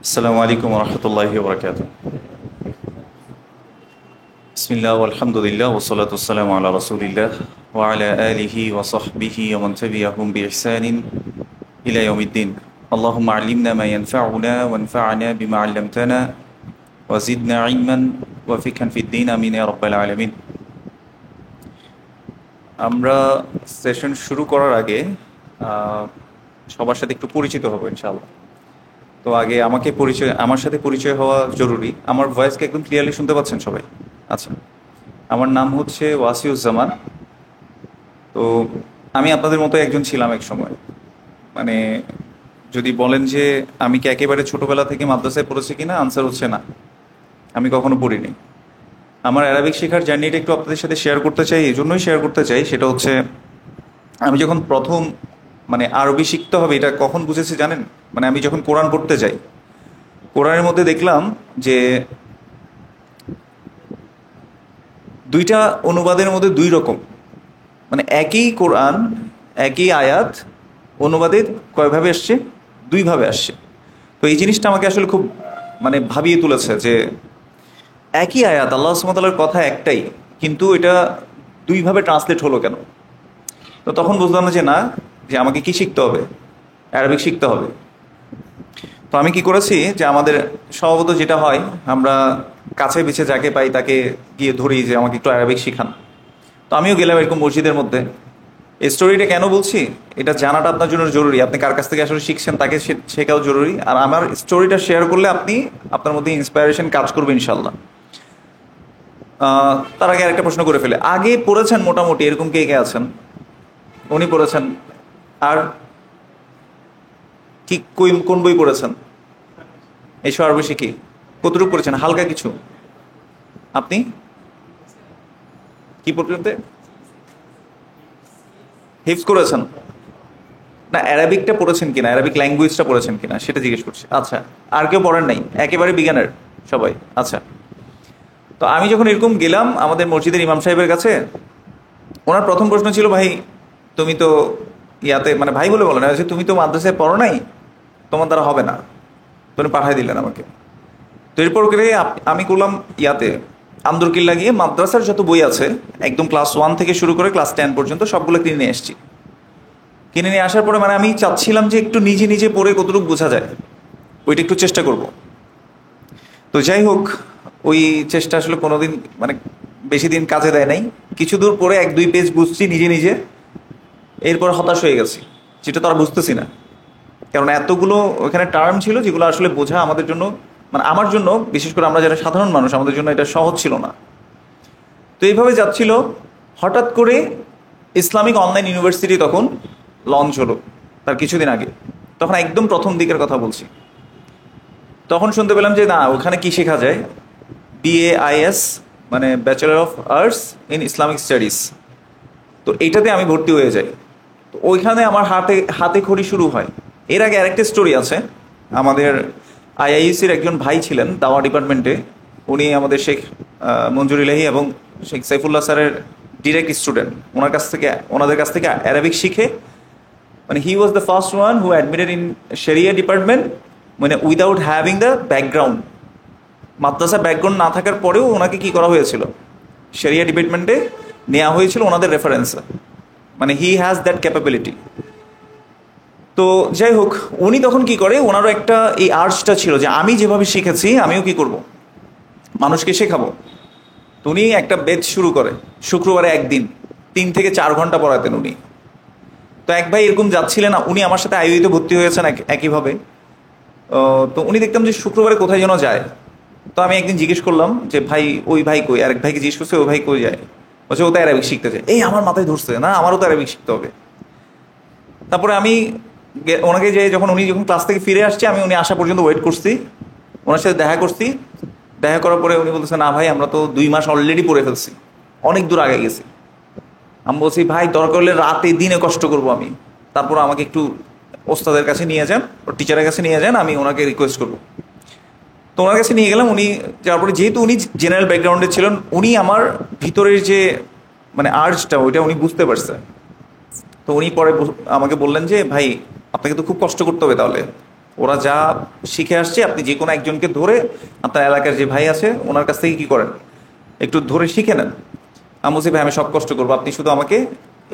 আসসালামু আলাইকুম রহমতুল্লাহি ওবরাকাতুহ। বিসমিল্লাহ আলহামদুলিল্লাহ ওসলাতু ওয়াসসালামু আলা রাসূলিল্লাহ ওয়া আলা আলিহি ওয়া সাহবিহি ওয়া মান তাবিআহুম বিইহসানিন ইলা ইয়াউমিদ্দিন। আল্লাহুম্মা আল্লিমনা মা ইয়ানফাউনা ওয়ানফা'না বিমা 'আল্লামতানা ওয়া জিদনা ইলমান ওয়া ফিকহান ফিদ-দ্বীন আমিন ইয়া রাব্বাল আলামিন। আমরা সেশন শুরু করার আগে সবার সাথে একটু পরিচিত হব ইনশাআল্লাহ। তো আগে আমার সাথে পরিচয় হওয়া জরুরি। আমার ভয়েসকে একদম ক্লিয়ারলি শুনতে পাচ্ছেন সবাই? আচ্ছা, আমার নাম হচ্ছে ওয়াসিউজ্জামান। তো আমি আপনাদের মতো একজন ছিলাম এক সময়। মানে যদি বলেন যে আমি কি একেবারে ছোটবেলা থেকে মাদ্রাসায় পড়েছি কিনা, আনসার হচ্ছে না, আমি কখনো পড়িনি। আমার অ্যারাবিক শেখার জার্নিটা একটু আপনাদের সাথে শেয়ার করতে চাই, এই জন্যই শেয়ার করতে চাই। সেটা হচ্ছে আমি যখন প্রথম আরবি শিখতে হবে এটা কখন বুঝেছি জানেন? আমি যখন কোরআন পড়তে যাই, কোরআনের মধ্যে দেখলাম যে দুইটা অনুবাদের মধ্যে দুই রকম, একই কোরআন একই আয়াত অনুবাদে কয়ভাবে আসছে? দুইভাবে আসছে। তো এই জিনিসটা আমাকে আসলে খুব ভাবিয়ে তুলেছে যে একই আয়াত, আল্লাহ সুবহানাহু ওয়া তাআলার কথা একটাই, কিন্তু এটা দুইভাবে ট্রান্সলেট হলো কেন? তো তখন বুঝলাম যে না, যে আমাকে কি শিখতে হবে? অ্যারাবিক শিখতে হবে। তো আমি কি করেছি যে আমাদের স্বভাবত যেটা হয়, আমরা কাছে পিছে যাকে পাই তাকে গিয়ে ধরি যে আমাকে একটু অ্যারাবিক শিখান। তো আমিও গেলাম এরকম মসজিদের মধ্যে। এই স্টোরিটা কেন বলছি, এটা জানাটা আপনার জন্য জরুরি। আপনি কার কাছ থেকে আসলে শিখছেন তাকে শেখাও জরুরি। আর আমার স্টোরিটা শেয়ার করলে আপনার মধ্যে ইন্সপায়ারেশন কাজ করবে ইনশাল্লাহ। তার আগে আরেকটা প্রশ্ন করে ফেলে, আগে পড়েছেন মোটামুটি এরকম কে কে আছেন? উনি পড়েছেন। আর কি কোন বই পড়েছেন? এইসব আরবি শিখি কতটুকু পড়েছেন? হালকা কিছু। আপনি কি পর্যন্ত হিফজ করেছেন? না, অ্যারাবিকটা পড়েছেন কিনা, অ্যারাবিক ল্যাঙ্গুয়েজটা পড়েছেন কিনা সেটা জিজ্ঞেস করছি। আচ্ছা, আর কেউ পড়েন নাই? একেবারে বিজ্ঞানের সবাই? আচ্ছা। তো আমি যখন এরকম গেলাম আমাদের মসজিদের ইমাম সাহেবের কাছে, ওনার প্রথম প্রশ্ন ছিল, ভাই তুমি তো ইয়াতে, ভাই বলে বলেন, তুমি তো মাদ্রাসায় পড়ো নাই, তোমার দ্বারা হবে না, তুমি পাঠাই দিলেন আমাকে। তো এরপর করে আমি করলাম ইয়াতে আন্দরকিল্লা গিয়ে মাদ্রাসার যত বই আছে একদম ক্লাস 1 থেকে শুরু করে ক্লাস 10 পর্যন্ত সবগুলো কিনে নিয়ে এসেছি। কিনে নিয়ে আসার পরে আমি চাচ্ছিলাম যে একটু নিজে নিজে পড়ে কতটুকু বোঝা যায় ওইটা একটু চেষ্টা করব। তো যাই হোক, ওই চেষ্টা আসলে কোনোদিন বেশি দিন কাজে দেয় নাই। কিছু দূর পরে 1-2 পেজ বুঝছি নিজে নিজে, এরপর হতাশ হয়ে গেছি, যেটা তো আর বুঝতেছি না। কারণ এতগুলো ওখানে টার্ম ছিল যেগুলো আসলে বোঝা আমাদের জন্য, আমার জন্য বিশেষ করে আমরা যারা সাধারণ মানুষ, আমাদের জন্য এটা সহজ ছিল না। তো এইভাবে যাচ্ছিল, হঠাৎ করে ইসলামিক অনলাইন ইউনিভার্সিটি তখন লঞ্চ হলো তার কিছুদিন আগে। তখন একদম প্রথম দিকের কথা বলছি। তখন শুনতে পেলাম যে না, ওখানে কি শেখা যায়, BAIS, bachelor of arts in Islamic studies. তো এইটাতে আমি ভর্তি হয়ে যাই। তো ওইখানে আমার হাতে হাতে খড়ি শুরু হয়। এর আগে আরেকটা স্টোরি আছে। আমাদের IIUCর একজন ভাই ছিলেন দাওয়া ডিপার্টমেন্টে, উনি আমাদের শেখ মঞ্জুর ইলাহি এবং শেখ সাইফুল্লাহ স্যারের ডিরেক্ট স্টুডেন্ট। ওনাদের কাছ থেকে অ্যারাবিক শিখে he was the first one who admitted in sharia department without having the background. মাদ্রাসা ব্যাকগ্রাউন্ড না থাকার পরেও ওনাকে কি করা হয়েছিল, শরিয়া ডিপার্টমেন্টে নেওয়া হয়েছিল ওনাদের রেফারেন্সে। He has that capability. তো যাই হোক, উনি তখন কি করে, ওনারও একটা এই আর্টসটা ছিল যে আমি যেভাবে শিখেছি আমিও কি করব, মানুষকে শেখাবো। তো উনি একটা ব্যাচ শুরু করে, শুক্রবারে একদিন 3 থেকে 4 ঘন্টা পড়াতেন উনি। তো এক ভাই এরকম যাচ্ছিলেন, উনি আমার সাথে আইইউতে ভর্তি হয়েছেন একইভাবে। তো উনি দেখতাম যে শুক্রবারে কোথায় যেন যায়। তো আমি একদিন জিজ্ঞেস করলাম যে ভাই, ওই ভাই কই? আরেক ভাইকে জিজ্ঞেস করছে, ওই ভাই কই যায়? বলছে ও তো অ্যারাবিক শিখতে যায়। এই আমার মাথায় ধরছে, না আমারও তো অ্যারাবিক শিখতে হবে। তারপরে আমি ওনাকে যখন উনি ক্লাস থেকে ফিরে আসছে, আমি উনি আসা পর্যন্ত ওয়েট করছি, ওনার সাথে দেখা করছি। দেখা করার পরে উনি বলতেছে, না ভাই আমরা তো 2 মাস অলরেডি পড়ে ফেলছি, অনেক দূর আগে গেছি। আমি বলছি, ভাই দরকার হলে রাতে দিনে কষ্ট করবো আমি, তারপর আমাকে একটু ওস্তাদের কাছে নিয়ে যান, ওর টিচারের কাছে নিয়ে যান, আমি ওনাকে রিকোয়েস্ট করবো। তো ওনার কাছে নিয়ে গেলাম। উনি যাওয়ার পরে, যেহেতু উনি জেনারেল ব্যাকগ্রাউন্ডে ছিলেন, উনি আমার ভিতরের যে আর্জটা ওইটা উনি বুঝতে পারছে। তো উনি পরে আমাকে বললেন যে ভাই আপনাকে তো খুব কষ্ট করতে হবে তাহলে, ওরা যা শিখে আসছে আপনি যে কোনো একজনকে ধরে আপনার এলাকার যে ভাই আছে ওনার কাছ থেকে কি করেন, একটু ধরে শিখে নেন। আমি বলছি ভাই আমি সব কষ্ট করবো, আপনি শুধু আমাকে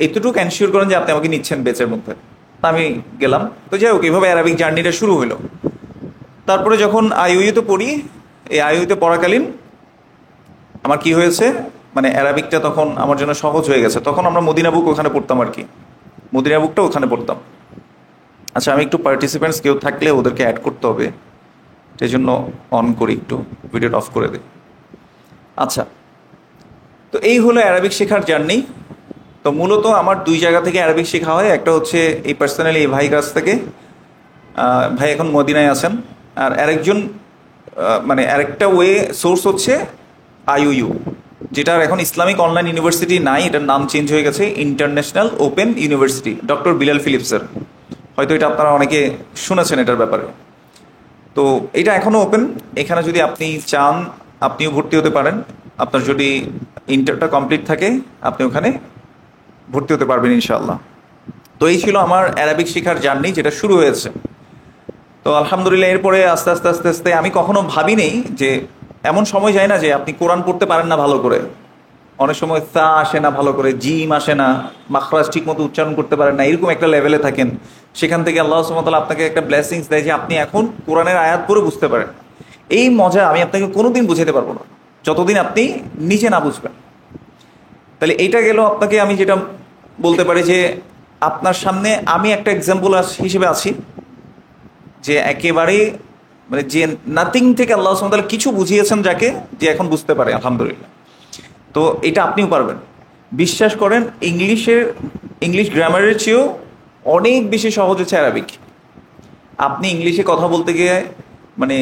এতটুকু এনশিওর করেন যে আপনি আমাকে নিচ্ছেন বেচের মধ্যে। তা আমি গেলাম। তো যাই হোক, এইভাবে অ্যারাবিক জার্নিটা শুরু হলো। তারপরে যখন আইইউতে পড়ি, এই আইইউতে পড়াকালীন আমার কি হয়েছে, মানে অ্যারাবিকটা তখন আমার জন্য সহজ হয়ে গেছে। তখন আমরা মদিনা বুক ওখানে পড়তাম আর কি, মদিনা বুকটা ওখানে পড়তাম। আচ্ছা, আমি একটু পার্টিসিপেন্টস কেউ থাকলে ওদেরকে অ্যাড করতে হবে, সেই জন্য অন করি, একটু ভিডিওটা অফ করে দিই। আচ্ছা, তো এই হলো অ্যারাবিক শেখার জার্নি। তো মূলত আমার দুই জায়গা থেকে অ্যারাবিক শেখা হয়। একটা হচ্ছে এই পার্সোনালি এই ভাই কাছ থেকে, ভাই এখন মদিনায় আছেন। আর আরেকজন মানে আরেকটা ওয়ে সোর্স হচ্ছে আইইউ, যেটার এখন ইসলামিক অনলাইন ইউনিভার্সিটি নাই, এটার নাম চেঞ্জ হয়ে গেছে international open university, doctor Bilal ফিলিপসের। হয়তো এটা আপনারা অনেকে শুনেছেন এটার ব্যাপারে। তো এটা এখনও ওপেন। এখানে যদি আপনি চান আপনিও ভর্তি হতে পারেন। আপনার যদি ইন্টারটা কমপ্লিট থাকে আপনি ওখানে ভর্তি হতে পারবেন ইনশাআল্লাহ। তো এই ছিল আমার অ্যারাবিক শেখার জার্নি, যেটা শুরু হয়েছে। তো আলহামদুলিল্লাহ এরপরে আস্তে আস্তে আস্তে আস্তে আমি কখনো ভাবিনি যে এমন সময় যায় না যে আপনি কোরআন পড়তে পারেন না ভালো করে, অনেক সময় সা আসে না ভালো করে, জিম আসে না, মাখরাজ ঠিক মতো উচ্চারণ করতে পারেন না, এরকম একটা লেভেলে থাকেন। সেখান থেকে আল্লাহ সুবহানাহু ওয়া তাআলা আপনাকে একটা ব্লেসিংস দেয় যে আপনি এখন কোরআনের আয়াত পড়ে বুঝতে পারেন। এই মজা আমি আপনাকে কোনোদিন বুঝাতে পারবো না যতদিন আপনি নিজে না বুঝবেন। তাহলে এইটা গেল আপনাকে আমি যেটা বলতে পারি যে আপনার সামনে আমি একটা এক্সাম্পল হিসেবে আছি, যে একেবারে মানে যে নাথিং থেকে আল্লাহ সুবহানাহু ওয়া তাআলা কিছু বুঝিয়েছেন যাকে, যে এখন বুঝতে পারে আলহামদুলিল্লাহ। তো এটা আপনিও পারবেন, বিশ্বাস করেন। ইংলিশ গ্রামারের চেয়েও অনেক বেশি সহজ হচ্ছে অ্যারাবিক। আপনি ইংলিশে কথা বলতে গিয়ে মানে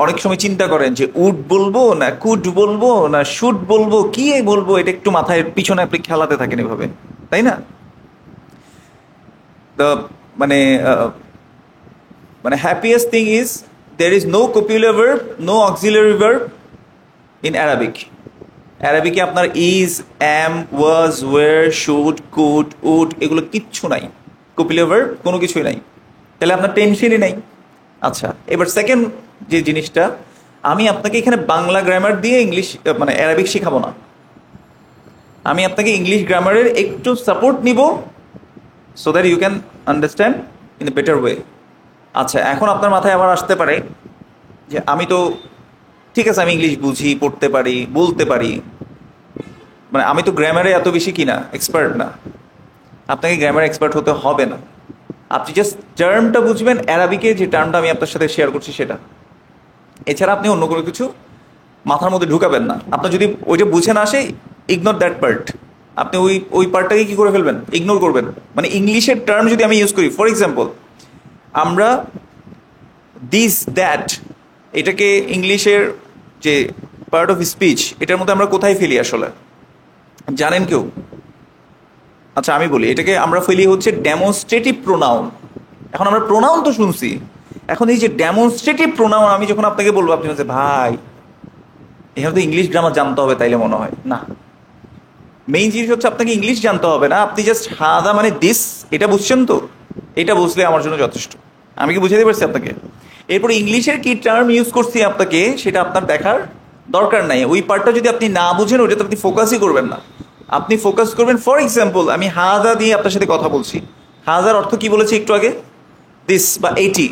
অনেক সময় চিন্তা করেন যে উড বলবো না কুড বলবো না শুড বলবো, কি বলবো, এটা একটু মাথায় পিছনে আপনি খেলাতে থাকেন এভাবে, তাই না? তো মানে মানে happiest thing is there is no copular verb, no auxiliary verb in Arabic. অ্যারাবিকে আপনার is, am, was, were, should, could, would এগুলো কিচ্ছু নাই, কপিলার ভার্ব কোনো কিছুই নাই। তাহলে আপনার টেনশনই নাই। আচ্ছা, এবার সেকেন্ড যে জিনিসটা, আমি আপনাকে এখানে বাংলা গ্রামার দিয়ে ইংলিশ মানে অ্যারাবিক শেখাবো না, আমি আপনাকে ইংলিশ গ্রামারের একটু সাপোর্ট নিব so that you can understand in a better way. আচ্ছা, এখন আপনার মাথায় আবার আসতে পারে যে আমি তো ঠিক আছে, আমি ইংলিশ বুঝি, পড়তে পারি, বলতে পারি, মানে আমি তো গ্রামারে এত বেশি কিনা এক্সপার্ট না। আপনাকে গ্রামার এক্সপার্ট হতে হবে না, আপনি জাস্ট টার্মটা বুঝবেন, অ্যারাবিকে যে টার্মটা আমি আপনার সাথে শেয়ার করছি সেটা। এছাড়া আপনি অন্য কোনো কিছু মাথার মধ্যে ঢুকাবেন না। আপনার যদি ওইটা বুঝে না আসে, ইগনোর দ্যাট পার্ট। আপনি ওই পার্টটাকে কি করে ফেলবেন, ইগনোর করবেন। মানে ইংলিশের টার্ম যদি আমি ইউজ করি, ফর এক্সাম্পল আমরা দিস দ্যাট, এটাকে ইংলিশের যে পার্ট অফ স্পিচ, এটার মধ্যে আমরা কোথায় ফেলি আসলে জানেন কেউ? আচ্ছা আমি বলি, এটাকে আমরা ফেলি হচ্ছে ডেমনস্ট্রেটিভ প্রোনাউন। এখন আমরা প্রোনাউন তো শুনছি, এখন এই যে ডেমনস্ট্রেটিভ প্রোনাউন আমি যখন আপনাকে বলবো, আপনি বলছেন ভাই এখানে তো ইংলিশ গ্রামার জানতে হবে, তাইলে মনে হয় না। মেইন জিনিস হচ্ছে আপনাকে ইংলিশ জানতে হবে না, আপনি জাস্ট হাদা মানে দিস, এটা বুঝছেন তো, এটা বুঝলে আমার জন্য যথেষ্ট। আমি কি বুঝাতে পারছি আপনাকে? এরপরে ইংলিশের কি টার্ম ইউজ করছি আপনাকে সেটা আপনার দেখার দরকার নাই। ওই পার্টটা যদি আপনি না বুঝেন, ওইটাতে আপনি ফোকাসই করবেন না। আপনি ফোকাস করবেন, ফর এক্সাম্পল আমি হাদা দিয়ে আপনার সাথে কথা বলছি, হাদার অর্থ কি বলেছি একটু আগে, দিস বা এইটি।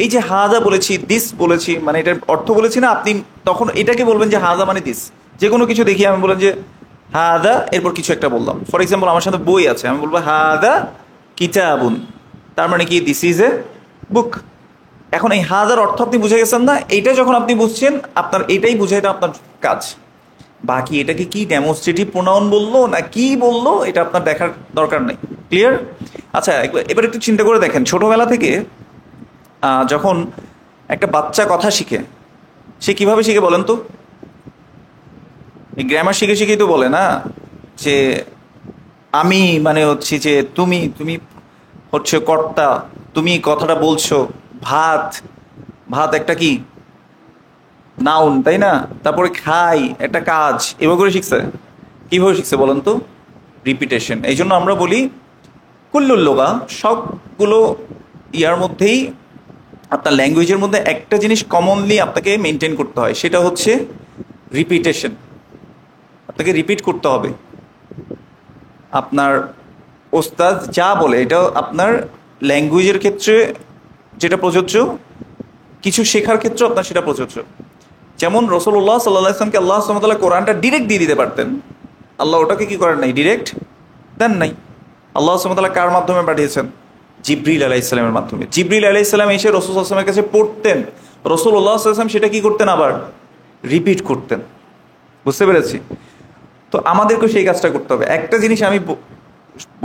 এই যে হাদা বলেছি, দিস বলেছি, মানে এটার অর্থ বলেছি না, আপনি তখন এটাকে বলবেন যে হাদা মানে দিস। যে কোনো কিছু দেখি আমি বললাম যে হাদা, এরপর কিছু একটা বললাম, ফর এক্সাম্পল আমার সাথে বই আছে, আমি বলবো হাদা কিতাবুন, তার মানে কি দিস ইজ এ বুক। এখন এই হাদার অর্থ আপনি বুঝে গেছেন না, এইটা যখন আপনি বুঝছেন আপনার এটাই বুঝাইতে আপনার কাজ। বাকি এটাকে কি ডেমনস্ট্রেটিভ প্রোনাউন বললো না কি বললো, এটা আপনার দেখার দরকার নেই। ক্লিয়ার? আচ্ছা, এবার একটু চিন্তা করে দেখেন, ছোটবেলা থেকে যখন একটা বাচ্চা কথা শিখে, সে কিভাবে শিখে বলেন তো? এই গ্রামার শিখে শিখেই তো বলে না যে আমি মানে হচ্ছে যে তুমি, তুমি হচ্ছে কর্তা, তুমি কথাটা বলছো, ভাত, ভাত একটা কি নাউন, তাই না? তারপরে খাই একটা কাজ, এভাবে করে শিখছে। কিভাবে শিখছে বলেন তো? রিপিটেশন। এই জন্য আমরা বলি কুল্লুল লুগা, সবগুলো ইয়ার মধ্যেই আপনার ল্যাঙ্গুয়েজের মধ্যে একটা জিনিস কমনলি আপনাকে মেনটেন করতে হয়, সেটা হচ্ছে রিপিটেশন। আপনাকে রিপিট করতে হবে। আপনার ওস্তাদ যা বলে এটা আপনার ল্যাঙ্গুয়েজের ক্ষেত্রে যেটা প্রযোজ্য, কিছু শেখার ক্ষেত্রে আপনার সেটা প্রযোজ্য। যেমন রাসূলুল্লাহ সাল্লাল্লাহু আলাইহি ওয়াসাল্লামকে আল্লাহ সুবহানাহু ওয়া তাআলা কোরআনটা ডিরেক্ট দিয়ে দিতে পারতেন, আল্লাহ ওটাকে কি করেন নাই, ডিরেক্ট দেন নাই। আল্লাহ সুবহানাহু ওয়া তাআলা কার মাধ্যমে পাঠিয়েছেন? জিবরিল আলাইহিস সালামের মাধ্যমে। জিবরিল আলাইহিস সালাম এসে রাসূল সাল্লাল্লাহু আলাইহি ওয়াসাল্লামের কাছে পড়তেন, রাসূলুল্লাহ সাল্লাল্লাহু আলাইহি ওয়াসাল্লাম সেটা কি করতেন, আবার রিপিট করতেন। বুঝতে পেরেছি? তো আমাদেরকে সেই কাজটা করতে হবে। একটা জিনিস আমি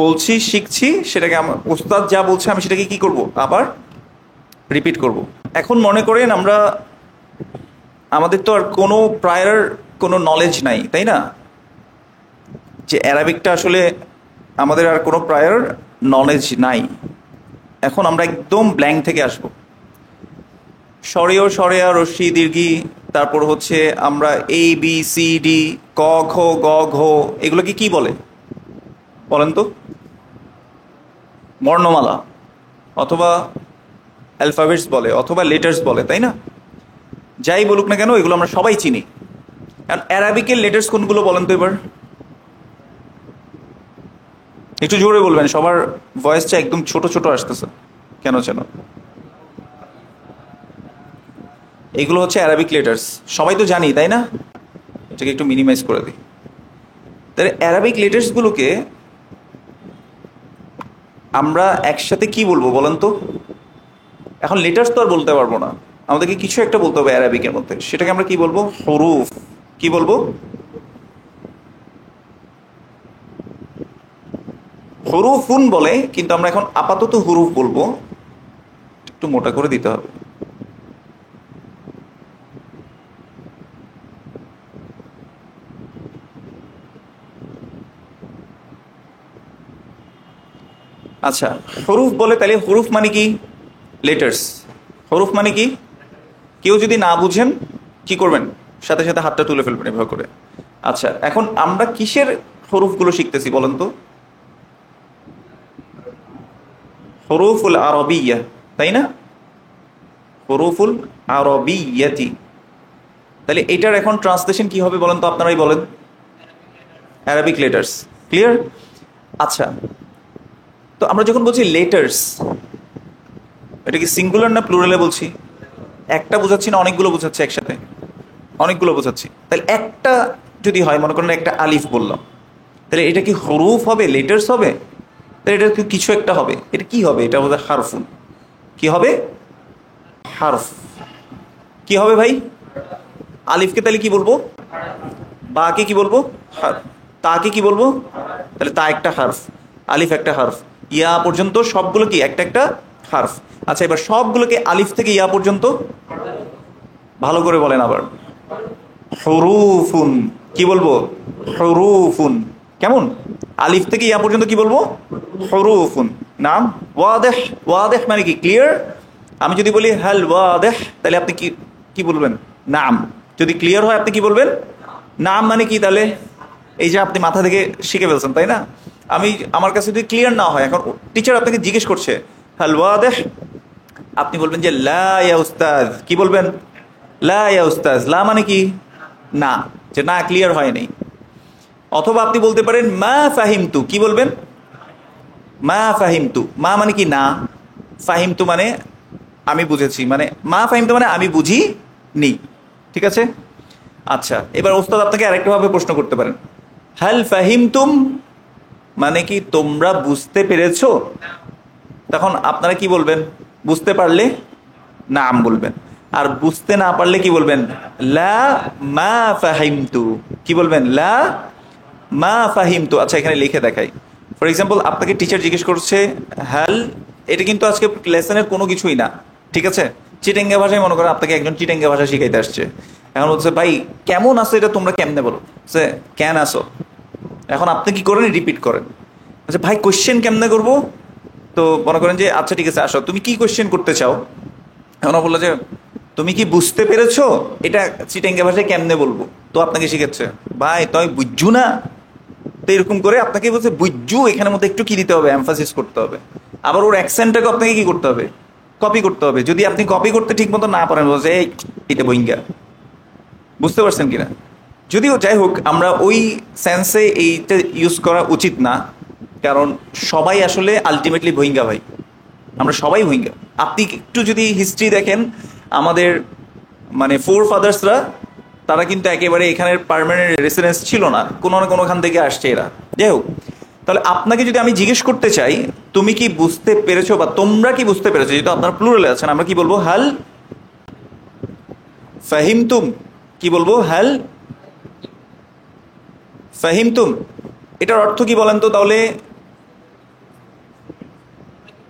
বলছি, শিখছি, সেটাকে আমার ওস্তাদ যা বলছে আমি সেটাকে কি করব, আবার রিপিট করব। এখন মনে করেন আমাদের তো আর কোনো প্রায়র কোনো নলেজ নাই, তাই না? যে অ্যারাবিকটা আসলে আমাদের আর কোনো প্রায়র নলেজ নাই। এখন আমরা একদম ব্ল্যাঙ্ক থেকে আসব। সরেয়, সরেয়া, রস্যি, দীর্ঘি, তারপর হচ্ছে আমরা এ বি সি ডি, ক খ গ ঘ, এগুলোকে কি বলে বলেন তো? বর্ণমালা অথবা অ্যালফাবেটস বলে অথবা লেটার্স বলে, তাই না? যাই বলুক না কেন এগুলো আমরা সবাই চিনি। আর অ্যারাবিকের লেটার্স কোনগুলো বলেন তো এবার? একটু জোরে বলবেন, সবার ভয়েসটা একদম ছোট ছোট আসতেছে কেন যেন। এগুলো হচ্ছে অ্যারাবিক লেটার্স, সবাই তো জানি, তাই না? এটাকে একটু মিনিমাইজ করে দিই। তাহলে অ্যারাবিক লেটার্সগুলোকে আমরা একসাথে কি বলবো বলেন তো? এখন লেটার্স তো আর বলতে পারবো না, আমাদেরকে কিছু একটা বলতে হবে অ্যারাবিকের মধ্যে। সেটাকে আমরা কি বলবো? হরুফ। কি বলবো? হরুফুন বলে, কিন্তু আমরা এখন আপাতত হরুফ বলবো। একটু মোটা করে দিতে হবে। আচ্ছা, হরুফ বলে, তাহলে হরুফ মানে কি? লেটার্স। হরুফ মানে কি? কেউ যদি না বুঝেন কি করবেন? সাথে সাথে হাতটা তুলে ফেলবেন এভাবে করে। আচ্ছা, এখন আমরা কিসের হরুফগুলো শিখতেছি বলেন তো? হরুফুল আরবিয়্যাহ, তাই না? হরুফুল আরবিয়্যাতি। তাহলে এটার এখন ট্রান্সলেশন কি হবে বলেন তো? আপনারাই বলেন। Arabic letters. ক্লিয়ার? আচ্ছা, তো আমরা যখন বলছি লেটার্স, এটা কি সিঙ্গুলার না প্লুরালে বলছি? একটা বোঝাচ্ছি না অনেকগুলো বোঝাচ্ছি একসাথে? অনেকগুলো বোঝাচ্ছি। তাহলে একটা যদি হয়, মনে করেন একটা আলিফ বললাম, তাহলে এটা কি হরুফ হবে, লেটার্স হবে? তাহলে এটা কিছু একটা হবে। এটা কি হবে? এটা বোধহয় হারফুন। কি হবে? হারফ। কি হবে ভাই? আলিফকে তাহলে কি বলবো? বাকে কি বলবো? হারফ। তাকে কি বলবো? তাহলে তা একটা হারফ, আলিফ একটা হারফ, ইয়া পর্যন্ত সবগুলো কি একটা একটা হারফ। আচ্ছা, এবার সবগুলোকে আলিফ থেকে ইয়া পর্যন্ত ভালো করে বলেন আবার। হরুফুন। কি বলবো? হরুফুন। কেমন? আলিফ থেকে ইয়া পর্যন্ত কি বলবো? হরুফুন। নাম ওয়াদেহ। ওয়াদেহ মানে কি? ক্লিয়ার। আমি যদি বলি হাল ওয়াদেহ, তাহলে আপনি কি কি বলবেন? নাম। যদি ক্লিয়ার হয় আপনি কি বলবেন? নাম মানে কি? তাহলে এই যে আপনি মাথা থেকে শিখে ফেলছেন, তাই না? আমার কাছে যদি ক্লিয়ার না হয়, এখন টিচার আপনাকে জিজ্ঞেস করছে হাল ওয়াদেহ, আপনি বলবেন যে লা ইয়া উস্তাদ। কি বলবেন? লা ইয়া উস্তাদ। লা মানে কি? না, যে না, ক্লিয়ার হয়নি। অথবা আপনি বলতে পারেন মা ফাহিমতু। কি বলবেন? মা ফাহিমতু। মা মানে কি? না। ফাহিমতু মানে আমি বুঝেছি, মানে মা ফাহিমতু মানে আমি বুঝি নি। ঠিক আছে? আচ্ছা, এবার ওস্তাদ আপনাকে আরেকটা ভাবে প্রশ্ন করতে পারেন, হাল ফাহিমতুম মানে কি তোমরা বুঝতে পেরেছো? তখন আপনারা কি বলবেন? বুঝতে পারলে নাম বলবেন, আর বুঝতে না পারলে কি বলবেন? লা মা ফাহিমতু। কি বলবেন? লা মা ফাহিমতু। আচ্ছা, এখানে লিখে দেখাই। ফর এক্সাম্পল, আপনাকে টিচার জিজ্ঞেস করছে হাল, এটা কিন্তু আজকে লেসনের কোনো কিছুই না, ঠিক আছে? চিটেঙ্গা ভাষায় মনে করেন আপনাকে একজন চিটেঙ্গা ভাষা শিখাইতে আসছে। এখন বলছে ভাই কেমন আছো, এটা তোমরা কেমনে বলো? সে কেন আসো। এখন আপনি কি করেন? রিপিট করেন। আচ্ছা ভাই, কোশ্চেন কেমনে করবো? তো মনে করেন যে আচ্ছা ঠিক আছে আসো, তুমি কি কোশ্চেন করতে চাও? এখন বললো যে তুমি কি বুঝতে পেরেছো, এটা চিটেঙ্গা ভাষায় কেমনে বলবো? তো আপনাকে শিখাচ্ছে ভাই তুই বুঝছু না। তো এরকম করে আপনাকে বলছে বুঝছু, এখানের মধ্যে একটু কি দিতে হবে? এমফাসিস করতে হবে। আবার ওর অ্যাকসেন্টটাকে আপনাকে কি করতে হবে? কপি করতে হবে। যদি আপনি কপি করতে ঠিক মতো না পারেন, বলছে এই এটা বইঙ্গা, বুঝতে পারছেন কিনা? যদিও যাই হোক, আমরা ওই সেন্সে এইটা ইউজ করা উচিত না, কারণ সবাই আসলে আলটিমেটলি ভুইঙ্গা ভাই, আমরা সবাই ভুইঙ্গা। আপনি একটু যদি হিস্ট্রি দেখেন, আমাদের মানে ফোর ফাদার্সরা তারা কিন্তু একেবারে এখানের পার্মানেন্ট রেসিডেন্স ছিল না, কোনো না কোনোখান থেকে আসছে এরা। যাই হোক, তাহলে আপনাকে যদি আমি জিজ্ঞেস করতে চাই তুমি কি বুঝতে পেরেছো বা তোমরা কি বুঝতে পেরেছো, যেহেতু আপনার প্লুরালে আছেন, আমরা কি বলবো? হাল ফাহিমতুম। কি বলবো? হাল ফাহিমতুম। এটার অর্থ কি বলেন তো তাহলে?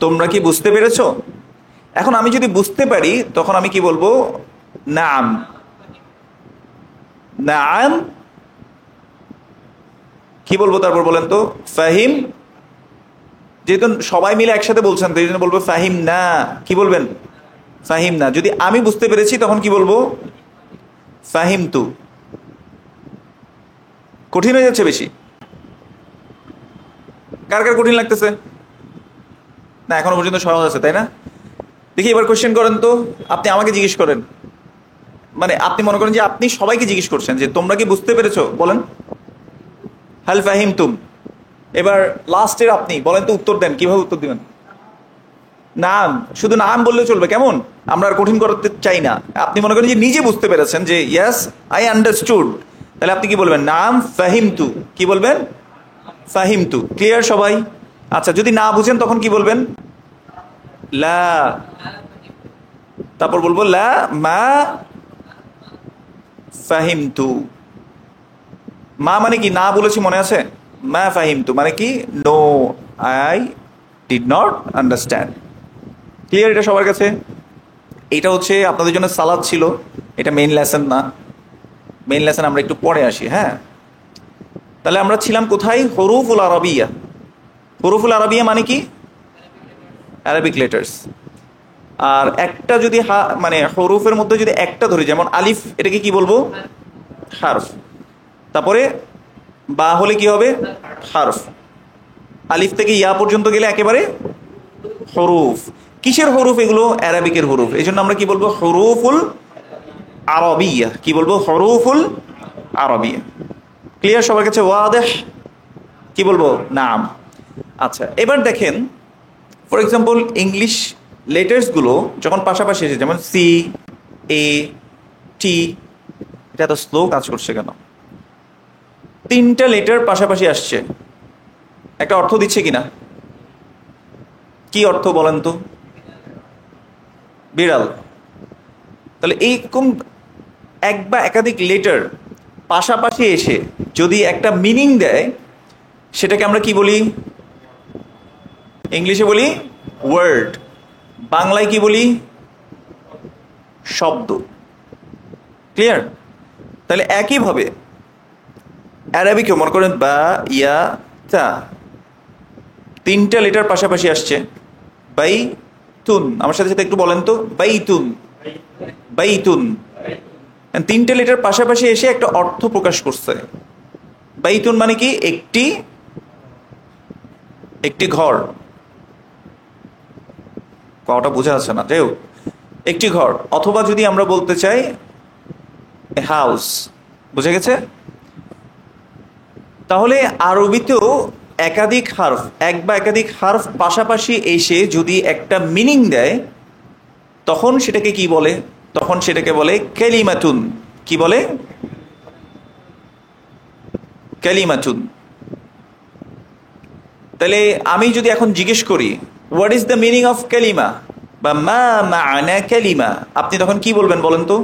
তোমরা কি বুঝতে পেরেছো? এখন আমি যদি বুঝতে পারি তখন আমি কি বলবো? নাম। নাম কি বলবো তারপর বলেন তো? ফাহিম। যেহেতু সবাই মিলে একসাথে বলছেন তো এই জন্য বলবো ফাহিম না। কি বলবেন? ফাহিম না। যদি আমি বুঝতে পেরেছি তখন কি বলবো? ফাহিম তু। কঠিন হয়ে যাচ্ছে বেশি? কার কার কঠিন লাগতেছে? না, এখনো পর্যন্ত সহজ আছে, তাই না? দেখি এবার কোশ্চেন করেন তো। আপনি আমাকে জিজ্ঞেস করেন, মানে আপনি মনে করেন যে আপনি সবাইকে জিজ্ঞেস করছেন যে তোমরা কি বুঝতে পেরেছো, বলেন হাল ফাহিম তুম। এবার লাস্টের আপনি বলেন তো, উত্তর দেন। কিভাবে উত্তর দিবেন? নাম, শুধু নাম বললে চলবে, কেমন? আমরা আর কঠিন করতে চাই না। আপনি মনে করেন যে নিজে বুঝতে পেরেছেন যে ইয়েস আই আন্ডারস্টুড, তাহলে আপনি কি বলবেন? নাম ফাহিম তু। কি বলবেন? ফাহিম তু। ক্লিয়ার সবাই? আচ্ছা, যদি না বুঝেন তখন কি বলবেন? লা। তারপর বলবো লা মা ফাহিম তু। মা মানে কি? না বলেছি, মনে আছে? মা ফাহিম তু মানে কি? No, I did not understand. Clear এটা সবার কাছে? এটা হচ্ছে আপনাদের জন্য সালাদ ছিল, এটা মেইন লেসন না। মেইন লেসন আমরা একটু পরে আসি। হ্যাঁ, তাহলে আমরা ছিলাম কোথায়? হরুফুল আরবিয়া। হরুফুল আরবিয়া মানে কি? Arabic letters. আর একটা যদি মানে হরুফের মধ্যে যদি একটা ধরি, যেমন আলিফ, এটাকে কি বলবো? হারফ। তারপরে বা হলে কি হবে? হারফ। আলিফ থেকে ইয়া পর্যন্ত গেলে একেবারে হরুফ। কিসের হরুফ এগুলো? অ্যারাবিকের হরুফ। এই জন্য আমরা কি বলবো? হরুফুল আরবিয়া। কি বলবো? হরুফুল আরবিয়া। ক্লিয়ার সবার কাছে? ওয়াদেহ? কি বলবো? নাম। আচ্ছা, এবার দেখেন, ফর এক্সাম্পল ইংলিশ লেটার্সগুলো যখন পাশাপাশি এসে, যেমন সি, এ, টি, এটা এত স্লো কাজ করছে কেন? তিনটা লেটার পাশাপাশি আসছে, একটা অর্থ দিচ্ছে কিনা? কি অর্থ বলেন তো? বিড়াল। তাহলে এইরকম এক বা একাধিক লেটার পাশাপাশি এসে যদি একটা মিনিং দেয়, সেটাকে আমরা কি বলি? ইংলিশে বলি ওয়ার্ড, বাংলায় কি বলি? শব্দ। ক্লিয়ার? তাহলে একইভাবে অ্যারাবিকেও মনে করেন বা, ইয়া, তা, তিনটা লেটার পাশাপাশি আসছে। বাই তুন, আমার সাথে সাথে একটু বলেন তো, বাইতুন। বাইতুন, তিনটে লেটার পাশাপাশি এসে একটা অর্থ প্রকাশ করছে। বাইতুন মানে কি? একটি, একটি ঘর। কটা বোঝা যাচ্ছে না, যাই হোক, একটি ঘর। অথবা যদি আমরা বলতে চাই হাউস, বুঝে গেছে? তাহলে আরবিতেও একাধিক হারফ, এক বা একাধিক হারফ পাশাপাশি এসে যদি একটা মিনিং দেয়, তখন সেটাকে কি বলে? তখন সেটাকে বলে কালিমাতুন। কি বলে? কালিমাতুন। তাহলে আমি যদি এখন জিজ্ঞেস করি what is the meaning of কালিমা বা মা মা'না কালিমা, আপনি তখন কি বলবেন বলেন তো?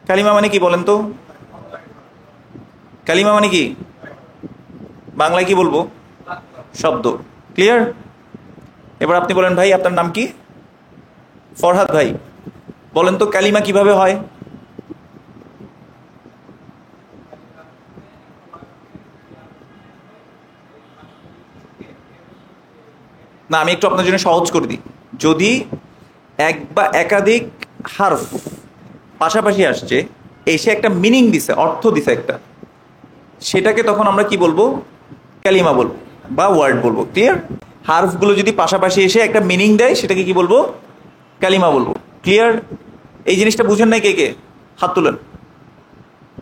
কালিমা মানে কি বলেন তো? কালিমা মানে কি? বাংলায় কি বলবো? শব্দ। ক্লিয়ার? এবার আপনি বলেন, ভাই আপনার নাম কি? ফরহাদ ভাই, বলেন তো কালিমা কিভাবে হয়? না, আমি একটু আপনার জন্য সহজ করে দিই। যদি এক বা একাধিক হারফ পাশাপাশি আসছে, এসে একটা মিনিং দিছে, অর্থ দিছে একটা, সেটাকে তখন আমরা কি বলবো? কালিমা বলবো বা ওয়ার্ড বলবো। ক্লিয়ার? হারফগুলো যদি পাশাপাশি এসে একটা মিনিং দেয় সেটাকে কি বলবো? কালিমা বলবো। ক্লিয়ার? এই জিনিসটা বুঝেন নাই কে কে? হাত তুলেন।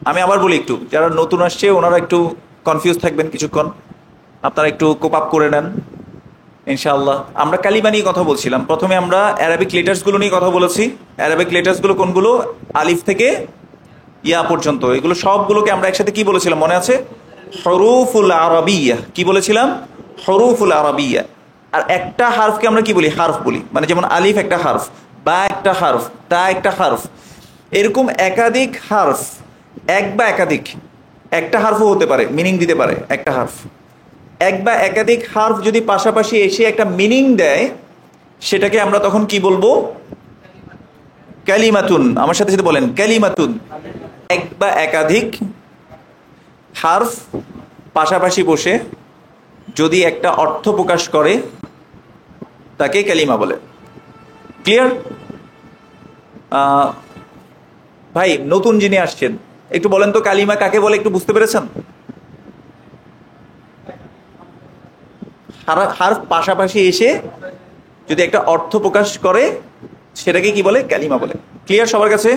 আমি আবার বলি, একটু যারা নতুন আসছে ওনারা একটু কনফিউজ থাকবেন কিছুক্ষণ, আপনারা একটু কোপ আপ করে নেন ইনশাআল্লাহ। আমরা কালিমা নিয়ে কথা বলছিলাম। প্রথমে আমরা অ্যারাবিক লেটার্সগুলো নিয়ে কথা বলেছি। অ্যারাবিক লেটার্সগুলো কোনগুলো? আলিফ থেকে ইয়া পর্যন্ত, এগুলো সবগুলোকে আমরা একসাথে কি বলেছিলাম মনে আছে? হরুফুল আরবিয়া। কি বলেছিলাম? হরুফুল আরবিয়া। আর একটা হারফকে আমরা কি বলি? হারফ বলি। মানে যেমন আলিফ একটা হারফ, বা একটা হারফ, তা একটা হারফ, এরকম একাধিক হারফ, এক বা একাধিক, একটা হারফও হতে পারে, মিনিং দিতে পারে একটা হারফ। এক বা একাধিক হারফ যদি পাশাপাশি এসে একটা মিনিং দেয় সেটাকে আমরা তখন কি বলবো? কালিমাতুন। আমার সাথে সাথে বলেন কালিমাতুন। এক বা একাধিক হারফ পাশাপাশি বসে যদি একটা অর্থ প্রকাশ করে তাকে কালিমা বলে। ক্লিয়ার? ভাই নতুন যিনি আসছেন একটু বলেন তো কালিমা কাকে বলে, একটু বুঝতে পেরেছেন? হারফ পাশাপাশি এসে যদি একটা অর্থ প্রকাশ করে সেটাকে কি বলে? কালিমা বলে। ক্লিয়ার সবার কাছে?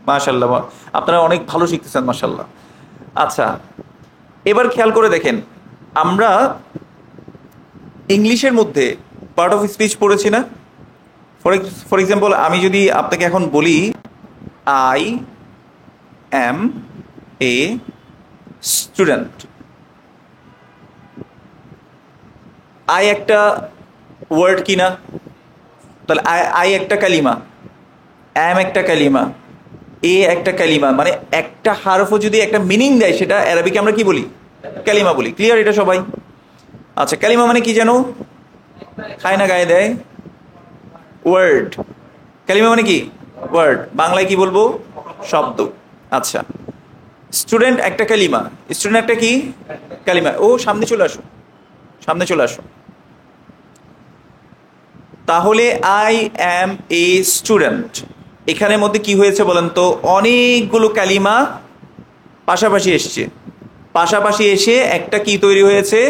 মাশাআল্লাহ, আপনারা অনেক ভালো শিখতেছেন মাশাআল্লাহ। আচ্ছা, এবার খেয়াল করে দেখেন, আমরা ইংলিশের মধ্যে পার্ট অফ স্পিচ পড়েছি না? ফর এক্সাম্পল আমি যদি আপনাকে এখন বলি I am a student, I একটা ওয়ার্ড কিনা? তাহলে আই একটা কালিমা, অ্যাম একটা কালিমা, এ একটা কালিমা। মানে একটা হারফও যদি একটা মিনিং দেয় সেটা আরবিকে আমরা কি বলি? কালিমা বলি। ক্লিয়ার এটা সবাই? আচ্ছা, কালিমা মানে কি জানো? খায় না গায়ে দেয়, ওয়ার্ড। কালিমা মানে কি? ওয়ার্ড। বাংলায় কি বলবো? শব্দ। আচ্ছা, স্টুডেন্ট একটা কালিমা, স্টুডেন্ট একটা কি কালিমা। ও সামনে চলে আসো, সামনে চলে আসো। তাহলে আই অ্যাম এ স্টুডেন্ট, এখানের মধ্যে কি হয়েছে বলেন তো? অনেকগুলো কালিমা পাশাপাশি এসছে, পাশাপাশি এসে একটা কি তৈরি হয়েছে?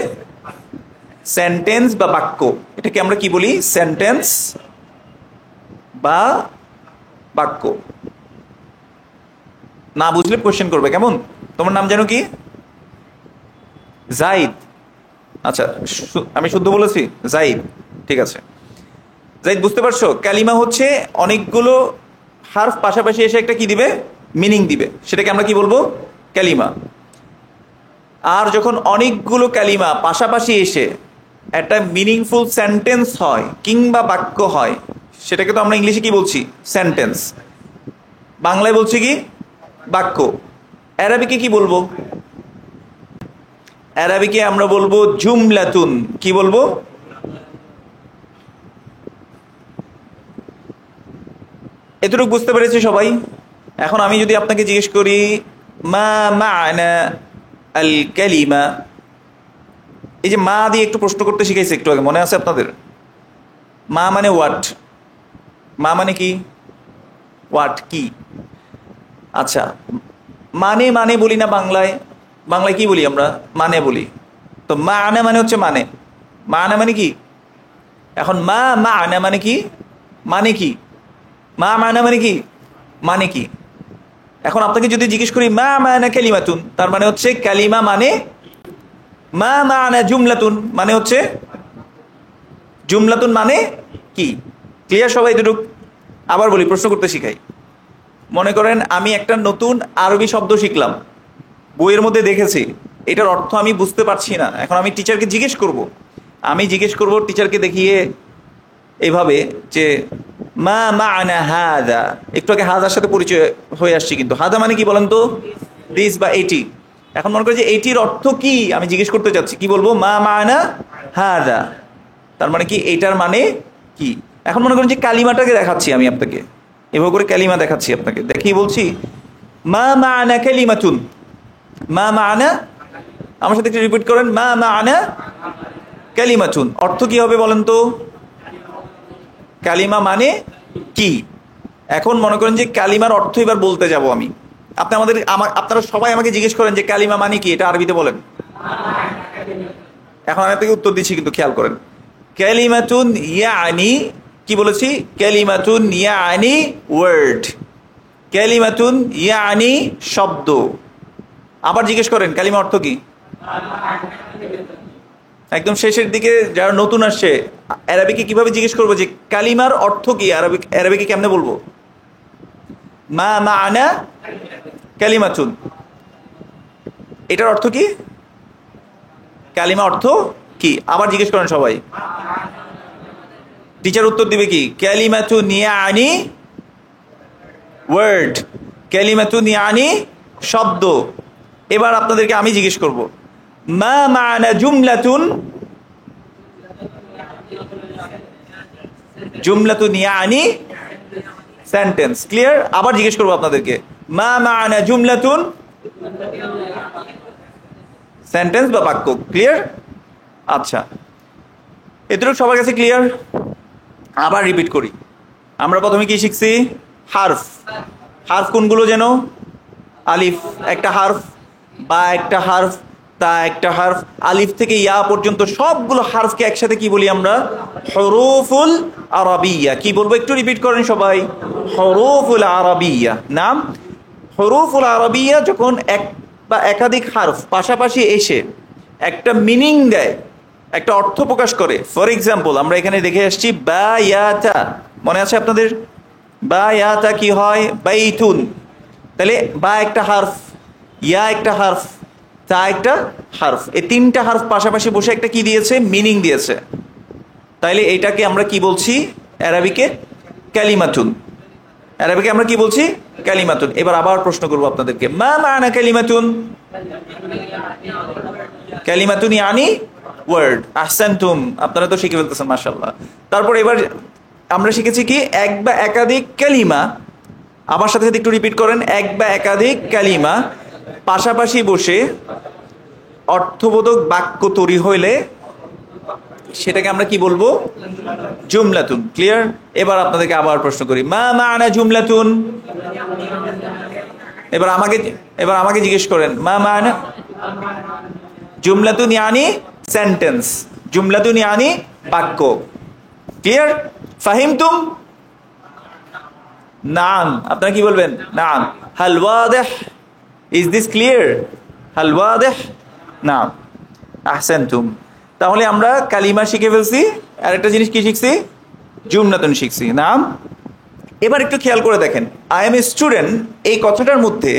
সেন্টেন্স বা বাক্য। এটাকে আমরা কি বলি? সেন্টেন্স বা বাক্য। না বুঝলে কোশ্চেন করবে, কেমন? তোমার নাম জানো কি? জাইদ। আচ্ছা, আমি শুদ্ধ বলেছি? জাইদ, ঠিক আছে। জাইদ, বুঝতে পারছো? কালিমা হচ্ছে অনেকগুলো হারফ পাশাপাশি এসে একটা কি দিবে? মিনিং দিবে, সেটাকে আমরা কি বলবো? কালিমা। আর যখন অনেকগুলো কালিমা পাশাপাশি এসে একটা মিনিংফুল সেন্টেন্স হয় কিংবা বাক্য হয় সেটাকে তো আমরা ইংলিশে কি বলছি? সেন্টেন্স। বাংলায় বলছি কি? বাক্য। আরবিকে কি বলবো? আরবিকে আমরা বলবো জুমলাতুন। কি বলবো? এতটুকু বুঝতে পেরেছি সবাই? এখন আমি যদি আপনাকে জিজ্ঞেস করি মা মা'না আল কালিমা, এই যে মা দিয়ে একটু প্রশ্ন করতে শিখাইছে একটু আগে, মনে আছে আপনাদের? মা মানে হোয়াট, মা মানে কি? হোয়াট, কি। আচ্ছা, মানে মানে বলি না বাংলায়? বাংলায় কি বলি আমরা? মানে বলি। তো মা আনা মানে হচ্ছে মানে, মা আনা মানে কি? এখন মা মা আনা মানে কি? মানে কি? মা মানা মানে কি? মানে কি? এখন আপনাকে যদি জিজ্ঞেস করি মা মানা কালিমাতুন, তার মানে হচ্ছে কালিমা মানে মা মানা জুমলাতুন, মানে হচ্ছে জুমলাতুন মানে কি। ক্লিয়ার সবাই? এতটুক আবার বলি, প্রশ্ন করতে শিখাই। মনে করেন আমি একটা নতুন আরবি শব্দ শিখলাম, বইয়ের মধ্যে দেখেছি, এটার অর্থ আমি বুঝতে পারছি না। এখন আমি টিচারকে জিজ্ঞেস করব, আমি জিজ্ঞেস করব টিচারকে দেখিয়ে এইভাবে যে মা মা'না হাদা। একটু আগে হাদার সাথে পরিচয় হয়ে আসছি, কিন্তু হাদা মানে কি বলেন তো? দিস বা এটি। এখন মনে করি যে এটির অর্থ কি আমি জিজ্ঞেস করতে চাচ্ছি, কি বলবো? মা মা'না হাদা, তার মানে কি? এটার মানে কি। এখন মনে করেন যে কালিমাটাকে দেখাচ্ছি আমি আপনাকে, এভাবে করে কালিমা দেখাচ্ছি আপনাকে, দেখিয়ে বলছি মা মা'না কালিমাতুন। মা মা'না, আমার সাথে একটু রিপিট করেন, মা মা'না কালিমাতুন। অর্থ কি হবে বলেন তো? কালিমা মানে কি। এখন মনে করেন যে কালিমার অর্থ এবার বলতে যাব আমি। আপনারা সবাই আমাকে জিজ্ঞেস করেন যে কালিমা মানে কি, এটা আরবিতে বলেন। এখন আমি আপনাকে উত্তর দিচ্ছি, কিন্তু খেয়াল করেন। কালিমাতুন ইয়ানি, কি বলেছি? কালিমাতুন ইয়ানি ওয়ার্ড, কালিমাতুন ইয়ানি শব্দ। আবার জিজ্ঞেস করেন কালিমা অর্থ কি? একদম শেষের দিকে যারা নতুন আসছে, আরবিকে কিভাবে জিজ্ঞেস করবো যে কালিমার অর্থ কি? আরবিকে কেমনে বলবো? মা মা'না কালিমাতুন, এটার অর্থ কি? কালিমা অর্থ কি? আবার জিজ্ঞেস করেন সবাই। টিচার উত্তর দিবে কি? কালিমাতুন ইয়ানি ওয়ার্ড, কালিমাতুন ইয়ানি শব্দ। এবার আপনাদেরকে আমি জিজ্ঞেস করব, মা মা'না জুমলাতুন? জুমলাতুন ইয়ানি সেন্টেন্স। ক্লিয়ার? আবার জিজ্ঞেস করবো আপনাদেরকে, মা মা'না জুমলাতুন? সেন্টেন্স বা বাক্য। ক্লিয়ার? আচ্ছা, এতটুকু সবার কাছে ক্লিয়ার? আবার রিপিট করি। আমরা প্রথমে কি শিখছি? হারফ। হারফ কোনগুলো যেন? আলিফ একটা হারফ, বা একটা হারফ, তা একটা হারফ, আলিফ থেকে ইয়া পর্যন্ত সবগুলো হারফকে একসাথে কি বলি আমরা? হরুফুল আরাবিয়া। কি বলবো একটু রিপিট করেন সবাই। হরুফুল আরাবিয়া। নাম হরুফুল আরাবিয়া যখন এক বা একাধিক হারফ পাশাপাশি এসে একটা মিনিং দেয়, একটা অর্থ প্রকাশ করে। ফর এক্সাম্পল আমরা এখানে দেখে আসছি বা ইয়াতা, মনে আছে আপনাদের? বা ইয়াতা কি হয়? বাইতুন। তাহলে বা একটা হারফ, ইয়া একটা হারফ, তা একটা হারফ, এই তিনটা হারফ পাশাপাশি বসে একটা কি দিয়েছে? মিনিং দিয়েছে। তাইলে এটাকে আমরা কি বলছি আরবিকে? কালিমাতুন। আরবিকে আমরা কি বলছি? কালিমাতুন। এবার আবার প্রশ্ন করবো আপনাদেরকে, মা মা'না কালিমাতুন? কালিমাতুন ইয়ানি ওয়ার্ড। আহসানতুম, আপনারা তো শিখে ফেলতেছেন মাশাআল্লাহ। তারপর এবার আমরা শিখেছি কি? এক বা একাধিক কালিমা। আমার সাথে সাথে একটু রিপিট করেন, এক বা একাধিক কালিমা পাশাপাশি বসে অর্থবোধক বাক্য তৈরি হইলে সেটাকে আমরা কি বলবো? জুমলাতুন। ক্লিয়ার? এবার আপনাদেরকে আবার প্রশ্ন করি, মা মা'না জুমলাতুন? এবার আমাকে জিজ্ঞেস করেন, মা মা'না জুমলাতুন? ইয়ানি সেন্টেন্স, জুমলাতুন ইয়ানি বাক্য। ক্লিয়ার? ফাহিমতুম? নাম। আপনারা কি বলবেন? নাম। হাল ওয়াদিহ? Is this clear? হাল ওয়াদিহ? নাম। আহসানতুম। তাহলে আমরা কালিমা শিখে ফেলছি, আর একটা জিনিস কি শিখছি? জুমলাতুন শিখছি। নাম। এবার একটু খেয়াল করে দেখেন, আই এম এ স্টুডেন্ট, এই কথাটার মধ্যে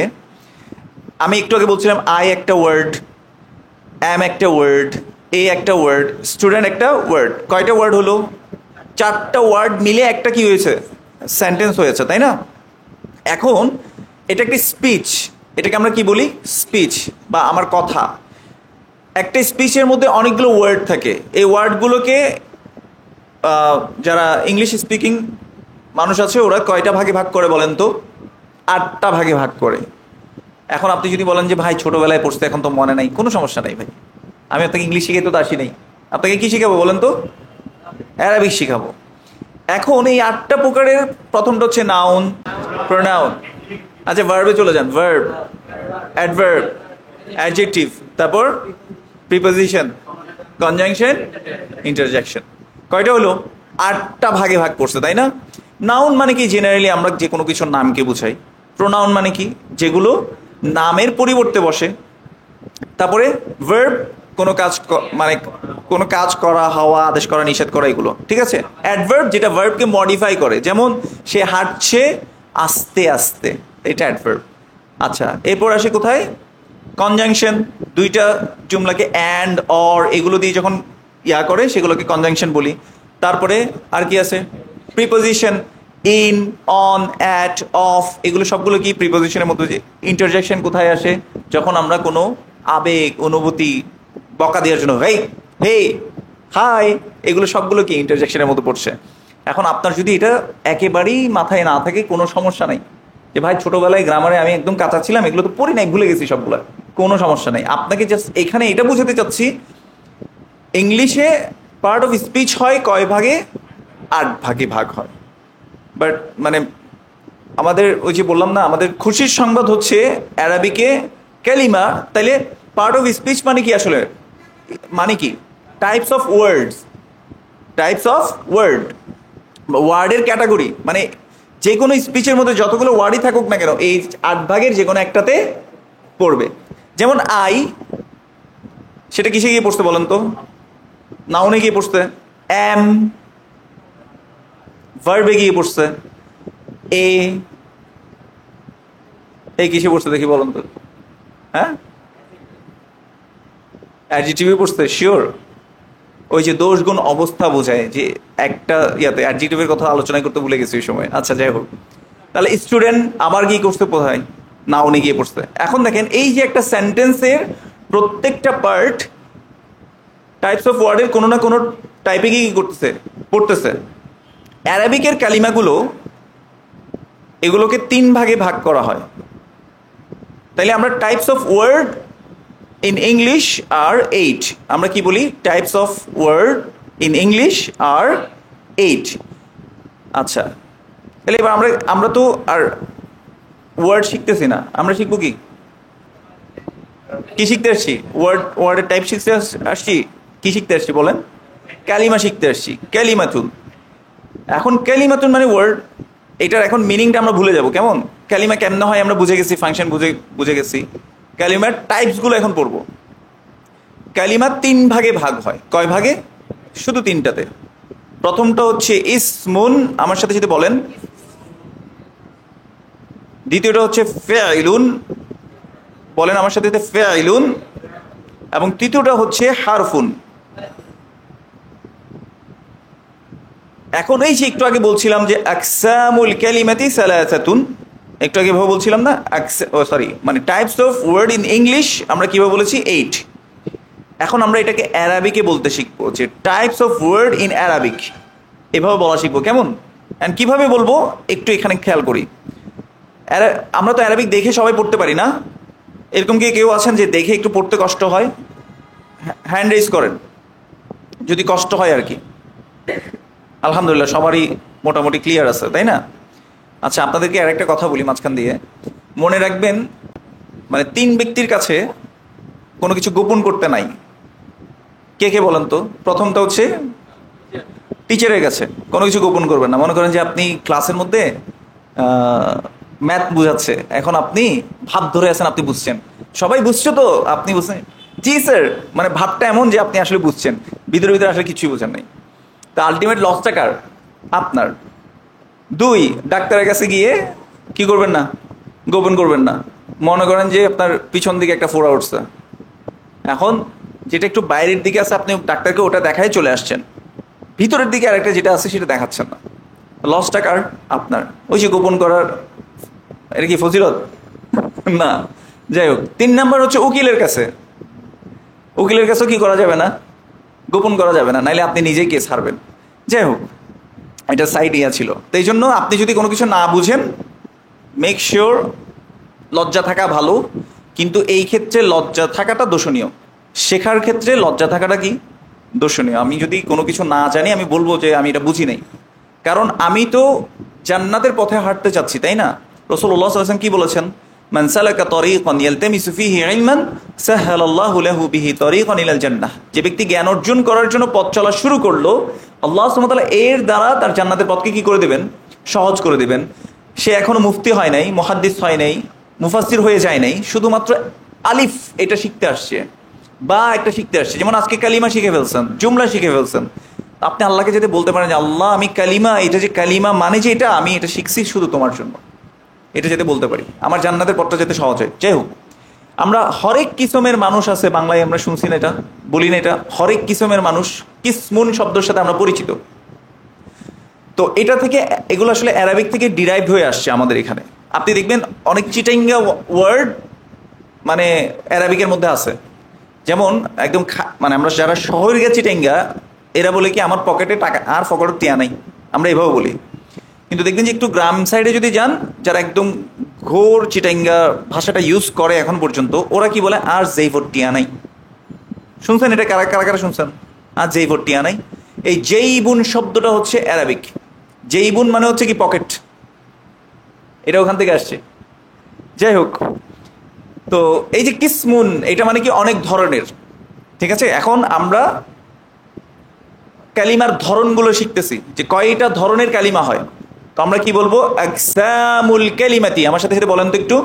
আমি একটু আগে বলছিলাম আই একটা ওয়ার্ড, অ্যাম একটা ওয়ার্ড, এ একটা ওয়ার্ড, স্টুডেন্ট একটা ওয়ার্ড। কয়টা ওয়ার্ড হলো? চারটা ওয়ার্ড মিলে একটা কি হয়েছে? সেন্টেন্স হয়েছে, তাই না? এখন এটা একটি স্পিচ, এটাকে আমরা কি বলি? স্পিচ বা আমার কথা। একটা স্পিচের মধ্যে অনেকগুলো ওয়ার্ড থাকে। এই ওয়ার্ডগুলোকে যারা ইংলিশ স্পিকিং মানুষ আছে ওরা কয়টা ভাগে ভাগ করে বলেন তো? 8টা ভাগে ভাগ করে। এখন আপনি যদি বলেন যে ভাই ছোটবেলায় পড়তে এখন তো মনে নাই, কোনো সমস্যা নাই ভাই, আমি আপনাকে ইংলিশ শিখাইতে তো আসি নাই, আপনাকে কি শিখাবো বলেন তো? অ্যারাবিক শিখাবো। এখন এই 8টা প্রকারের প্রথমটা হচ্ছে নাউন, প্রোনাউন। আচ্ছা, ভার্বে চলে যান। ভার্ব, অ্যাডভার্ব, অ্যাডজেক্টিভ, তারপর প্রিপোজিশন, কনজাংশন, ইন্টারজেকশন। কয়টা হলো? 8টা ভাগে ভাগ করছে, তাই না? নাউন মানে কি? জেনারেলি আমরা যে কোনো কিছুর নামকে বুঝাই। প্রোনাউন মানে কি? যেগুলো নামের পরিবর্তে বসে। তারপরে ভার্ব, কোনো কাজ মানে কোনো কাজ করা, হওয়া, আদেশ করা, নিষেধ করা, এগুলো। ঠিক আছে? অ্যাডভার্ব যেটা ভার্বকে মডিফাই করে, যেমন সে হাঁটছে আস্তে আস্তে, এটা অ্যাডভার্ব। আচ্ছা, এরপর আসে কোথায়? কনজাংশন। দুইটা জুমলাকে অ্যান্ড, অর এগুলো দিয়ে যখন ইয়া করে সেগুলোকে কনজাংশন বলি। তারপরে আর কি আছে? Preposition, in, on, at, of, এগুলো সবগুলো কি প্রিপোজিশনের মধ্যে। যে ইন্টারজেকশন কোথায় আসে? যখন আমরা কোনো আবেগ, অনুভূতি বকা দেওয়ার জন্য হেই, হে, হাই, এগুলো সবগুলো কি ইন্টারজেকশনের মধ্যে পড়ছে। এখন আপনার যদি এটা একেবারেই মাথায় না থাকে, কোনো সমস্যা নাই যে ভাই ছোটবেলায় গ্রামারে আমি একদম কাঁচা ছিলাম, এগুলো তো পড়ি নাই, ভুলে গেছি সবগুলো, কোনো সমস্যা নাই। আপনাকে জাস্ট এখানে এটা বুঝাতে চাচ্ছি, ইংলিশে পার্ট অফ স্পিচ হয় কয় ভাগে? 8 ভাগে ভাগ হয়। বাট মানে আমাদের ওই যে বললাম না, আমাদের খুশির সংবাদ হচ্ছে আরবিকে কালিমা। তাইলে পার্ট অফ স্পিচ মানে কি আসলে? মানে কি? Types of words, types of word, ওয়ার্ডের ক্যাটাগরি, মানে যে কোনো স্পিচের মধ্যে যতগুলো ওয়ার্ডই থাকুক না কেন এই 8 ভাগের যে কোনো একটাতে পড়বে। যেমন আই, সেটা কিসে গিয়ে পড়তে বলেন তো? নাউনে গিয়ে পড়ছে। এম ভার্বে গিয়ে পড়ছে। এ এই কিসে পড়ছে দেখি বলেন তো? হ্যাঁ, অ্যাডজেক্টিভে পড়ছে শিওর। ওই যে দোষ গুণ অবস্থা বোঝায়, যে একটা ইয়াতে অ্যাডজেক্টিভের কথা আলোচনা করতে ভুলে গেছি ওই সময়। আচ্ছা যাই হোক, তাহলে স্টুডেন্ট আবার কি করছে কোথায়? নাউনে গিয়ে পড়ছে। এখন দেখেন এই যে একটা সেন্টেন্সের প্রত্যেকটা পার্ট টাইপস অফ ওয়ার্ডের কোনো না কোনো টাইপে কি করতেছে, পড়তেছে। অ্যারাবিকের কালিমাগুলো এগুলোকে 3 ভাগে ভাগ করা হয়। তাইলে আমরা types of word in English are 8। আমরা কি বলি? Types of word in English are 8। আচ্ছা, তাহলে এবার আমরা তো আর ওয়ার্ড শিখতেছি না, আমরা শিখবো কি? কি শিখতে আসছি? ওয়ার্ডের টাইপ শিখতে আসছি। কি শিখতে আসছি বলেন? কালিমা শিখতে আসছি। কালিমাতুন। এখন কালিমাতুন মানে ওয়ার্ড, এটার এখন মিনিংটা আমরা ভুলে যাব। কেমন কালিমা কেমনে হয় আমরা বুঝে গেছি, ফাংশন বুঝে গেছি। কালিমার টাইপসগুলো এখন পড়বো। কালিমা 3 ভাগে ভাগ হয়। কয় ভাগে? শুধু 3টাতে। প্রথমটা হচ্ছে ইসমুন, আমার সাথে সাথে বলেন। দ্বিতীয়টা হচ্ছে ফেইলুন, বলেন আমার সাথে ফেইলুন। এবং তৃতীয়টা হচ্ছে হারফুন। এখন এই যে একটু আগে বলছিলাম যে আকসামুল কালিমাতি সালাসাতুন, একটু আগে ভাবে বলছিলাম না, মানে types of word in English আমরা কিভাবে বলেছি? 8। এখন আমরা এটাকে অ্যারাবিকে বলতে শিখবো, যে types of word in Arabic, এভাবে বলা শিখবো। কেমন অ্যান্ড কিভাবে বলবো একটু এখানে খেয়াল করি। আমরা তো অ্যারাবিক দেখে সবাই পড়তে পারি না। এরকম কি কেউ আছেন যে দেখে একটু পড়তে কষ্ট হয়? হ্যান্ড রেজ করেন যদি কষ্ট হয় আর কি। আলহামদুলিল্লাহ সবারই মোটামুটি ক্লিয়ার আছে, তাই না? আচ্ছা, আপনাদেরকে আর একটা কথা বলি মাঝখান দিয়ে, মনে রাখবেন, মানে 3 ব্যক্তির কাছে কোনো কিছু গোপন করতে নাই। কে কে বলেন তো? প্রথমটা হচ্ছে টিচারের কাছে কোনো কিছু গোপন করবেন না। মনে করেন যে আপনি ক্লাসের মধ্যে ম্যাথ বুঝাচ্ছে, এখন আপনি ভাব ধরে আছেন, আপনি বুঝছেন, সবাই বুঝছো তো, আপনি বুঝছেন জি স্যার, মানে ভাবটা এমন যে আপনি আসলে বুঝছেন, ভিতরে ভিতরে আসলে কিছুই বুঝেন নাই। তা আলটিমেট লসটা কার? আপনার। 2, ডাক্তারের কাছে গিয়ে কি করবেন না? গোপন করবেন না। মনে করেন যে আপনার পিছন দিকে একটা ফোড়া উঠছে, এখন যেটা একটু বাইরের দিকে আছে আপনি ডাক্তারকে ওটা দেখায় চলে আসছেন, ভিতরের দিকে আরেকটা যেটা আছে সেটা দেখাচ্ছেন না। লসটা কার? আপনার। ওই যে গোপন করার, এটা কি ফজিলত না? যাই হোক, 3 নাম্বার হচ্ছে উকিলের কাছে। উকিলের কাছেও কি করা যাবে না? গোপন করা যাবে না, নাইলে আপনি নিজেই কেস হারবেন। যাই হোক, এটা সাইড ইয়া ছিল। তো এই জন্য আপনি যদি কোনো কিছু না বুঝেন, মেক শিওর লজ্জা থাকা ভালো, কিন্তু এই ক্ষেত্রে লজ্জা থাকাটা দোষণীয়। শেখার ক্ষেত্রে লজ্জা থাকাটা কি? দোষণীয়। আমি যদি কোনো কিছু না জানি আমি বলবো যে আমি এটা বুঝি নাই, কারণ আমি তো জান্নাতের পথে হাঁটতে চাচ্ছি, তাই না? রাসূলুল্লাহ সাল্লাল্লাহু আলাইহি ওয়াসাল্লাম কি বলেছেন? মান সালাকা তরিকান ইয়ালতামিসু ফীহি ইলমান সাহালাল্লাহু লাহু বিহি তরিকান ইলাল জান্নাহ। যে ব্যক্তি জ্ঞান অর্জন করার জন্য পথ চলা শুরু করলো, আল্লাহ সুবহানাহু ওয়া তাআলা এর দ্বারা তার জান্নাতের পথকে কি করে দিবেন? সহজ করে দিবেন। সে এখনো মুফতি হয় নাই, মুহাদ্দিস হয় নাই, মুফাসসির হয়ে যায় নাই, শুধুমাত্র আলিফ এটা শিখতে আসছে বা একটা শিখতে আসছে। যেমন আজকে কালিমা শিখে ফেলছেন, জুমলা শিখে ফেলছেন, আপনি আল্লাহকে যদি বলতে পারেন যে আল্লাহ আমি কালিমা, এটা যে কালিমা মানে যে এটা, আমি এটা শিখছি শুধু তোমার জন্য, এটা যাতে বলতে পারি, আমার জান্নাতের পথটা যেতে সহজ হয়। যাই হোক, আমরা হরেক কিসমের মানুষ আছে, বাংলায় আমরা শুনছি না, এটা বলি না, এটা হরেক কিসমের মানুষ, কিসমুন শব্দের সাথে আমরা পরিচিত। তো এটা থেকে এগুলো আসলে অ্যারাবিক থেকে ডিরাইভ হয়ে আসছে আমাদের এখানে। আপনি দেখবেন অনেক চিটাঙ্গা ওয়ার্ড মানে অ্যারাবিকের মধ্যে আছে। যেমন একদম মানে আমরা যারা শহরে গেছি চিটাঙ্গা, এরা বলে কি আমার পকেটে টাকা আর পকেটে টিয়া নাই, আমরা এভাবে বলি। কিন্তু দেখবেন যে একটু গ্রাম সাইডে যদি যান, যারা একদম ঘোর চিটাঙ্গা ভাষাটা ইউজ করে এখন পর্যন্ত, ওরা কি বলে? আর যেই ভোট টিয়া নাই। শুনছেন এটা? কারা কারা কারা শুনছেন? আর যেই ভোট টিয়া নাই। এই জেইবুন শব্দটা হচ্ছে অ্যারাবিক। জেইবুন মানে হচ্ছে কি? পকেট। এটা ওখান থেকে আসছে। যাই হোক, তো এই যে কিসমুন, এটা মানে কি? অনেক ধরনের। ঠিক আছে, এখন আমরা কালিমার ধরনগুলো শিখতেছি, যে কয়টা ধরনের কালিমা হয়। তো আমরা কি বলবো? আকসামুল কালিমাতি। আমার সাথে সাথে বলেন তো একটু,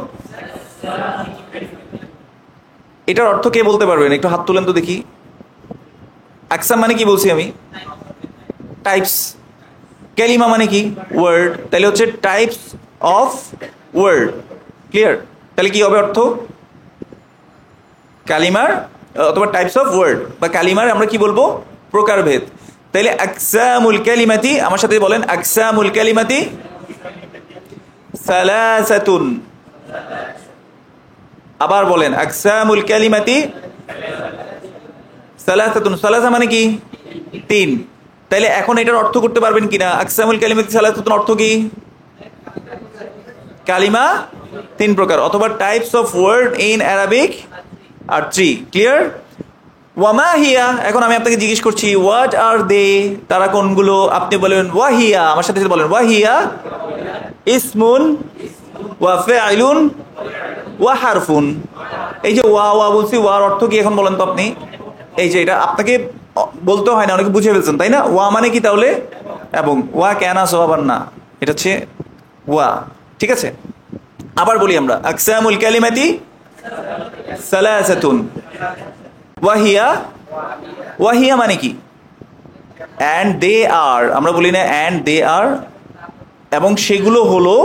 এটার অর্থ কে বলতে পারবেন? একটু হাত তুলেন তো দেখি। আকসাম মানে কি বলছি আমি? টাইপস। কালিমা মানে কি? ওয়ার্ড। তাহলে হচ্ছে টাইপস অফ ওয়ার্ড। ক্লিয়ার? তাহলে কি হবে অর্থ? কালিমার অথবা টাইপস অফ ওয়ার্ড, বা কালিমার আমরা কি বলবো? প্রকারভেদ। তাইলে আকসামুল কালিমাতি, আমার সাথে বলেন, আকসামুল কালিমাতি সালাসাতুন। আবার বলেন, আকসামুল কালিমাতি সালাসাতুন। সালাসা মানে কি? তিন। তাইলে এখন এটার অর্থ করতে পারবেন কিনা? আকসামুল কালিমাতি সালাসাতুন অর্থ কি? কালিমা তিন প্রকার, অথবা types of word in Arabic are three. Clear? ওয়ামা হিয়া। এখন আমি আপনাকে জিজ্ঞেস করছি, হোয়াট আর দে? তারা কোনগুলো? আপনি বলেন ওয়াহিয়া। আমার সাথে বলেন, ওয়াহিয়া ইসমুন ওয়া ফাইলুন ওয়া হারফুন। এই যে ওয়া ওয়া বলছি, ওয়ার অর্থ কি এখন বলেন তো আপনি? এই যে এটা আপনাকে বলতে হয় না, অনেকে বুঝে ফেলছেন, তাই না? ওয়া মানে কি তাহলে? এবং ওয়া কেনা সবার না, এটা হচ্ছে ওয়া। ঠিক আছে, আবার বলি আমরা, আকসামুল কালিমাতি সালাসাতুন ওয়াহিয়া। ওয়াহিয়া মানে কি? অ্যান্ড দে আর। আমরা বলি না অ্যান্ড দে আর? এবং সেগুলো হলো,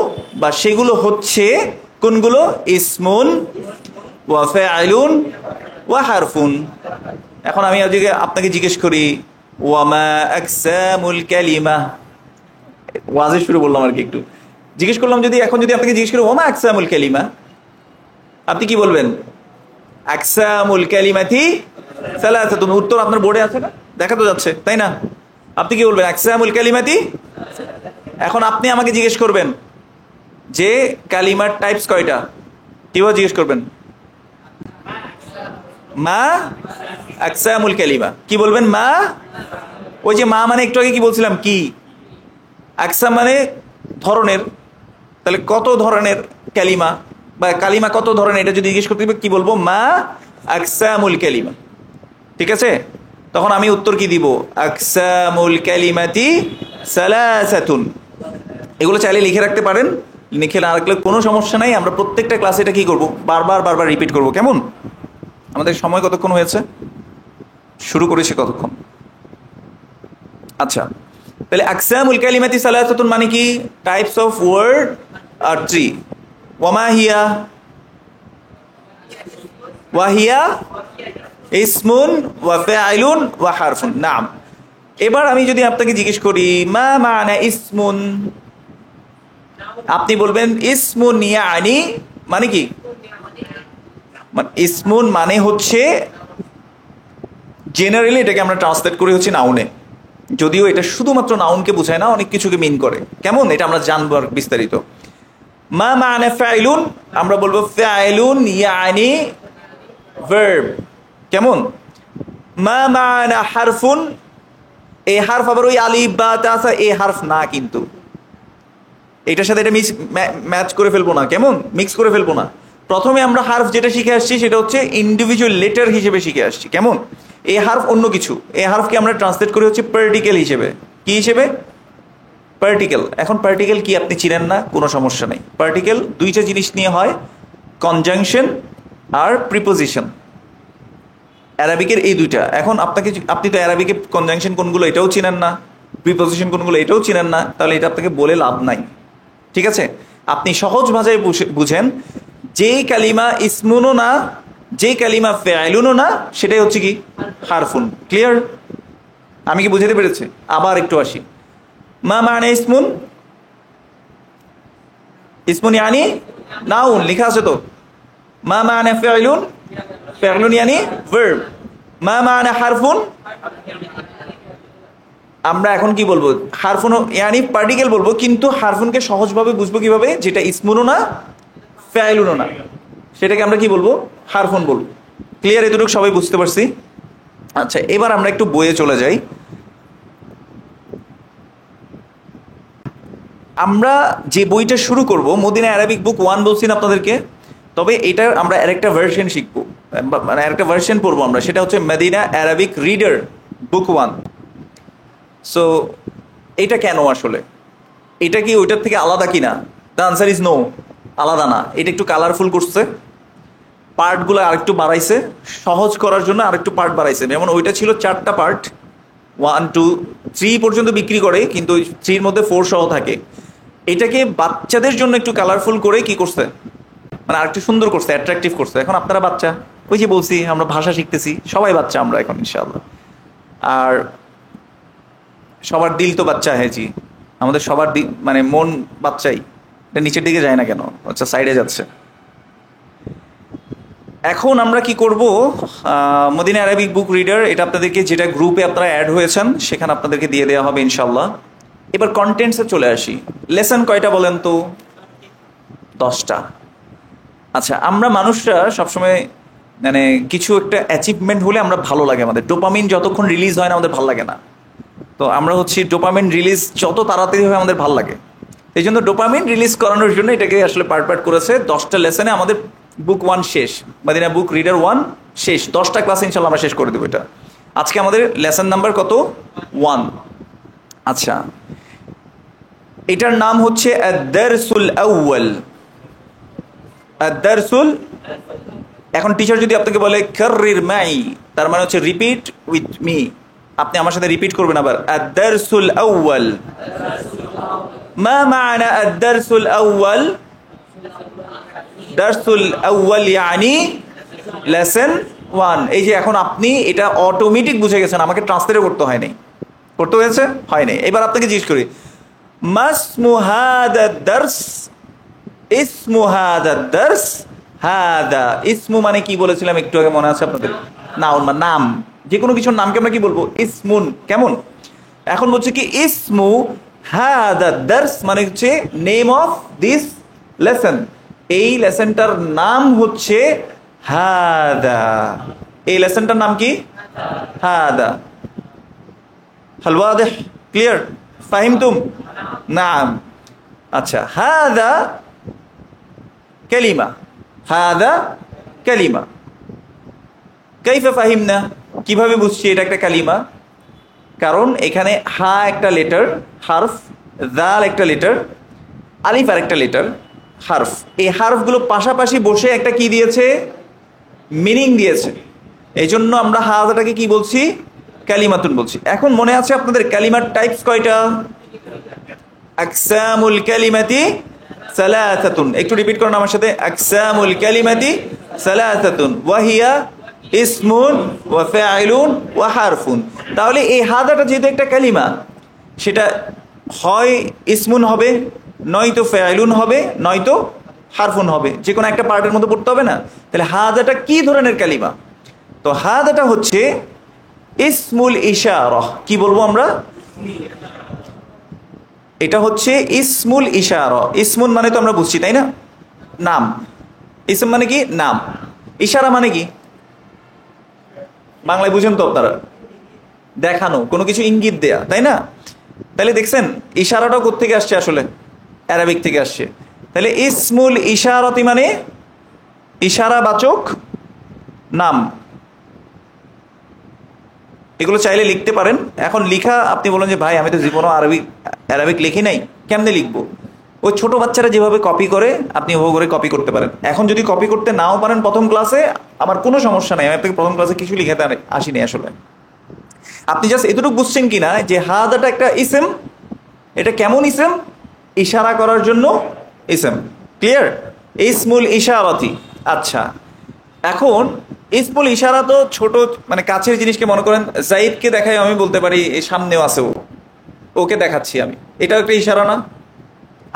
বা সেগুলো হচ্ছে কোনগুলো? ইসমুন ওয়া ফাইলুন ওয়া হারফুন। এখন আমি আজকে আপনাকে জিজ্ঞেস করি, ওয়ামা আকসামুল কালিমা। ওয়াজে শুরু বললাম আর কি, একটু জিজ্ঞেস করলাম। যদি এখন যদি আপনাকে জিজ্ঞেস করি ওয়ামা আকসামুল কালিমা, আপনি কি বলবেন? আকসামুল কালিমাতি সালাসাতুন। উত্তর আপনার বোর্ডে আছে না? দেখা তো যাচ্ছে, তাই না? আপনি কি বলবেন? আকসামুল কালিমাতি। এখন আপনি আমাকে জিজ্ঞেস করবেন যে কালিমার টাইপস কয়টা? কিভাবে জিজ্ঞেস করবেন? মা আকসামুল কালিমা। কি বলবেন? মা। ওই যে মা মানে একটু আগে কি বলছিলাম? কি? আকসাম মানে ধরনের। তাহলে কত ধরনের কালিমা, বা কালিমা কত ধরনের, এটা যদি জিজ্ঞেস করতে হবে কি বলবো? মা আকসামুল কালিমা। ঠিক আছে, তখন আমি উত্তর কি দিব? আকসামুল কালিমাতি সালাসাতুন। এগুলো চাইলে লিখে রাখতে পারেন, লিখে না রাখলে কোনো সমস্যা নাই। আমরা প্রত্যেকটা ক্লাসে এটা কি করব? বারবার বারবার রিপিট করব। কেমন? আমাদের সময় কতক্ষণ হয়েছে? শুরু করেছি কতক্ষণ? আচ্ছা, তাহলে আকসামুল কালিমাতি সালাসাতুন মানে কি? Types of word are three. ওয়ামা হিয়া? ওয়াহিয়া ইসমুন ওয়া ফাইলুন ওয়া হারফুন। নাম। এবার আমি যদি আপনাকে জিজ্ঞেস করি, মা মানা ইসমুন, আপনি বলবেন ইসমুন ইয়ানি মানে কি? ইসমুন মানে হচ্ছে, জেনারেলি এটাকে আমরা ট্রান্সলেট করি হচ্ছে নাউনে, যদিও এটা শুধুমাত্র নাউনকে বোঝায় না, অনেক কিছুকে মিন করে। কেমন? এটা আমরা জানবো আর বিস্তারিত। মা মানা ফাইলুন, আমরা বলবো ফাইলুন ইয়ানি ভার্ব। কেমন? মা মানা হারফুন, এই হারফ আবার ওই আলিফ বা তা আছে, এই হারফ না, কিন্তু এটার সাথে এটা ম্যাচ করে ফেলবো না। কেমন? মিক্স করে ফেলবো না। প্রথমে আমরা হারফ যেটা শিখে আসছি সেটা হচ্ছে ইন্ডিভিজুয়াল লেটার হিসেবে শিখে আসছি। কেমন? এই হারফ অন্য কিছু। এই হারফকে আমরা ট্রান্সলেট করি হচ্ছে পার্টিকেল হিসেবে। কি হিসেবে? পার্টিকেল। এখন পার্টিকেল কি আপনি চিনেন না? কোনো সমস্যা নেই। পার্টিকেল দুইটা জিনিস নিয়ে হয়, কনজাংশন আর প্রিপোজিশন। অ্যারাবিকের এই দুইটা। এখন আপনি তো অ্যারাবিকের কনজাংশন কোনগুলো এটাও চিনেন না, প্রিপোজিশন কোনগুলো এটাও চিনেন না, তাহলে এটা আপনাকে বলে লাভ নাই। ঠিক আছে, আপনি সহজ ভাষায় বুঝেন, যেই কালিমা ইসমুনও না, যেই কালিমা ফাইলুনও না, সেটাই হচ্ছে কি? হারফুন। ক্লিয়ার? আমি কি বুঝাতে পেরেছি? আবার একটু আসি। মা মানে ইসমুন? ইসমুন ইয়ানি নাউন, লেখা আছে তো। মা মানে ফাইলুন? ফাইলুন ইয়ানি ভার্ব। মা মানে হারফুন? আমরা এখন কি বলবো? হারফুন ইয়ানি পার্টিকেল বলবো, কিন্তু হারফুনকে সহজভাবে বুঝবো কিভাবে? যেটা ইসমুনও না ফাইলুনও না, সেটাকে আমরা কি বলবো? হারফুন বলবো। ক্লিয়ার? এতটুকু সবাই বুঝতে পারছি? আচ্ছা, এবার আমরা একটু বইয়ে চলে যাই। আমরা যে বইটা শুরু করব, মদিনা অ্যারাবিক বুক 1 বলছি না আপনাদেরকে, তবে এটার আমরা আরেকটা ভার্সন শিখবো, মানে আরেকটা ভার্সন পড়বো আমরা, সেটা হচ্ছে মদিনা অ্যারাবিক রিডার বুক 1। সো এটা কেন আসলে, এটা কি ওইটার থেকে আলাদা কিনা? দ্য আনসার ইজ নো, আলাদা না। এটা একটু কালারফুল করছে, পার্টগুলো আরেকটু বাড়াইছে, সহজ করার জন্য আরেকটু পার্ট বাড়াইছে। যেমন ওইটা ছিল 4টা পার্ট, 1 2 3 পর্যন্ত বিক্রি করে, কিন্তু ওই 3-র মধ্যে 4 সহ থাকে। এটাকে বাচ্চাদের জন্য একটু কালারফুল করে কি করছে, মানে আরেকটু সুন্দর করছে, অ্যাট্রাকটিভ করছে। এখন আপনারা বাচ্চা, ওই যে বলছি আমরা ভাষা শিখতেছি, সবাই বাচ্চা আমরা এখন ইনশাআল্লাহ। আর সবার দিল তো বাচ্চা হ্যাঁ জি, আমাদের সবার মানে মন বাচ্চাই, এটা নিচের দিকে যায় না কেন, আচ্ছা সাইডে যাচ্ছে। এখন আমরা কি করব, মদিনা অ্যারাবিক বুক রিডার, এটা আপনাদেরকে যেটা গ্রুপে আপনারা অ্যাড হয়েছেন সেখানে আপনাদেরকে দিয়ে দেওয়া হবে ইনশাল্লাহ। এবার কন্টেন্টসে চলে আসি। লেসন কয়টা বলেন তো? 10টা। আচ্ছা, আমরা মানুষরা সবসময় মানে কিছু একটা অ্যাচিভমেন্ট হলে আমরা ভালো লাগে, আমাদের ডোপামিন যতক্ষণ রিলিজ হয় না আমাদের ভালো লাগে না। তো আমরা হচ্ছে ডোপামিন রিলিজ যত তাড়াতাড়ি হয় আমাদের ভালো লাগে, এই জন্য ডোপামিন রিলিজ করানোর জন্য এটাকে আসলে পার্ট করেছে। 10টা লেসনে আমাদের বুক 1 শেষ, মদিনা বুক রিডার 1 শেষ। 10টা ক্লাস ইনশাল্লাহ আমরা শেষ করে দেবো এটা। আজকে আমাদের লেসন নাম্বার কত? 1। আচ্ছা, এটার নাম হচ্ছে আদ-দারসুল আউয়াল। আদ-দারসুল, এখন টিচার যদি আপনাকে বলে কাররির মাই, তার মানে হচ্ছে রিপিট উইথ মি, আপনি আমার সাথে রিপিট করবেন আবার। আদ-দারসুল আউয়াল। মা মা'না আদ-দারসুল আউয়াল? দারসুল আউয়াল ইয়ানি লেসন 1। এই যে এখন আপনি এটা অটোমেটিক বুঝে গেছেন, আমাকে ট্রান্সলেট করতে হয়নি। করতে হয়েছে? হয়নি। এবার আপনাকে জিজ্ঞেস করি, মাসমু হাদা দারস? ইসমু হাদা দারস হাদা। ইসমু মানে কি বলেছিলাম একটু আগে, মনে আছে আপনাদের? নাউন বা নাম, যে কোনো কিছুর নামকে আমরা কি বলবো? ইসমুন। কেমন? এখন বলছে কি ইসমু হাদা দারস মানে হচ্ছে নেম অফ দিস লেসন। এই লেসনটার নাম হচ্ছে হাদা। এই লেসনটার নাম কি? হাদা। হাল ওয়াদিহ? ক্লিয়ার? ফাহিমতুম? নাম। আচ্ছা, হাদা কালিমা। হাদা কালিমা। কাইফা ফাহিমনা? কিভাবে বুঝছি এটা একটা কালিমা? কারণ এখানে হা একটা লেটার, হারফ, দাল একটা লেটার, আলিফ আর একটা লেটার, হারফ। এই হারফগুলো পাশাপাশি বসে একটা কি দিয়েছে? মিনিং দিয়েছে। এই জন্য আমরা হাদাটাকে কি বলছি? কালিমাতুন বলছি। এখন মনে আছে আপনাদের কালিমার টাইপস কয়টা? আকসামুল কালিমাতি সালাসাতুন। একটু রিপিট করুন আমার সাথে, আকসামুল কালিমাতি সালাসাতুন ওয়াহিয়া ইসমুন ওয়া ফাইলুন ওয়া হারফুন। তাহলে এই হাদাটা যেহেতু একটা কালিমা, সেটা হয় ইসমুন হবে, নয়তো ফাইলুন হবে, নয়তো হারফুন হবে, যে কোনো একটা পার্টের মধ্যে পড়তে হবে না? তাহলে হাদাটা কি ধরনের কালিমা? তো হাদাটা হচ্ছে ইসমুল ইশারাহ। কি বলবো আমরা? এটা হচ্ছে ইসমুল ইশারা। ইসমুন মানে তো আমরা বুঝছি তাই না, নাম। ইসম মানে কি? নাম। ইশারা মানে কি? বাংলায় বুঝেন তো আপনারা? দেখানো, কোনো কিছু ইঙ্গিত দেয়া, তাই না? তাহলে দেখছেন ইশারাটাও কোত্থেকে আসছে? আসলে অ্যারাবিক থেকে আসছে। তাহলে ইসমুল ইশারতি মানে ইশারাবাচক নাম। এগুলো চাইলে লিখতে পারেন। এখন লিখা, আপনি বলেন যে ভাই আমি তো জীবনও অ্যারাবিক লিখি নাই, কেমনে লিখবো? ওই ছোট বাচ্চারা যেভাবে কপি করে আপনি ওভাবে করে কপি করতে পারেন। এখন যদি কপি করতে নাও পারেন প্রথম ক্লাসে, আমার কোনো সমস্যা নেই, আমি আপনাকে প্রথম ক্লাসে কিছু লিখাতে আসিনি আসলে। আপনি জাস্ট এতটুকু বুঝছেন কিনা যে হাদাটা একটা ইসেম। এটা কেমন ইসেম? ইশারা করার জন্য ইসেম। ক্লিয়ার? ইসমুল ইশারাতি। আচ্ছা, এখন ইসমুল ইশারা তো ছোট মানে কাছের জিনিসকে, মনে করেন জাইদকে দেখাই আমি বলতে পারি এই সামনেও আছে ও, ওকে দেখাচ্ছি আমি, এটাও একটা ইশারা না?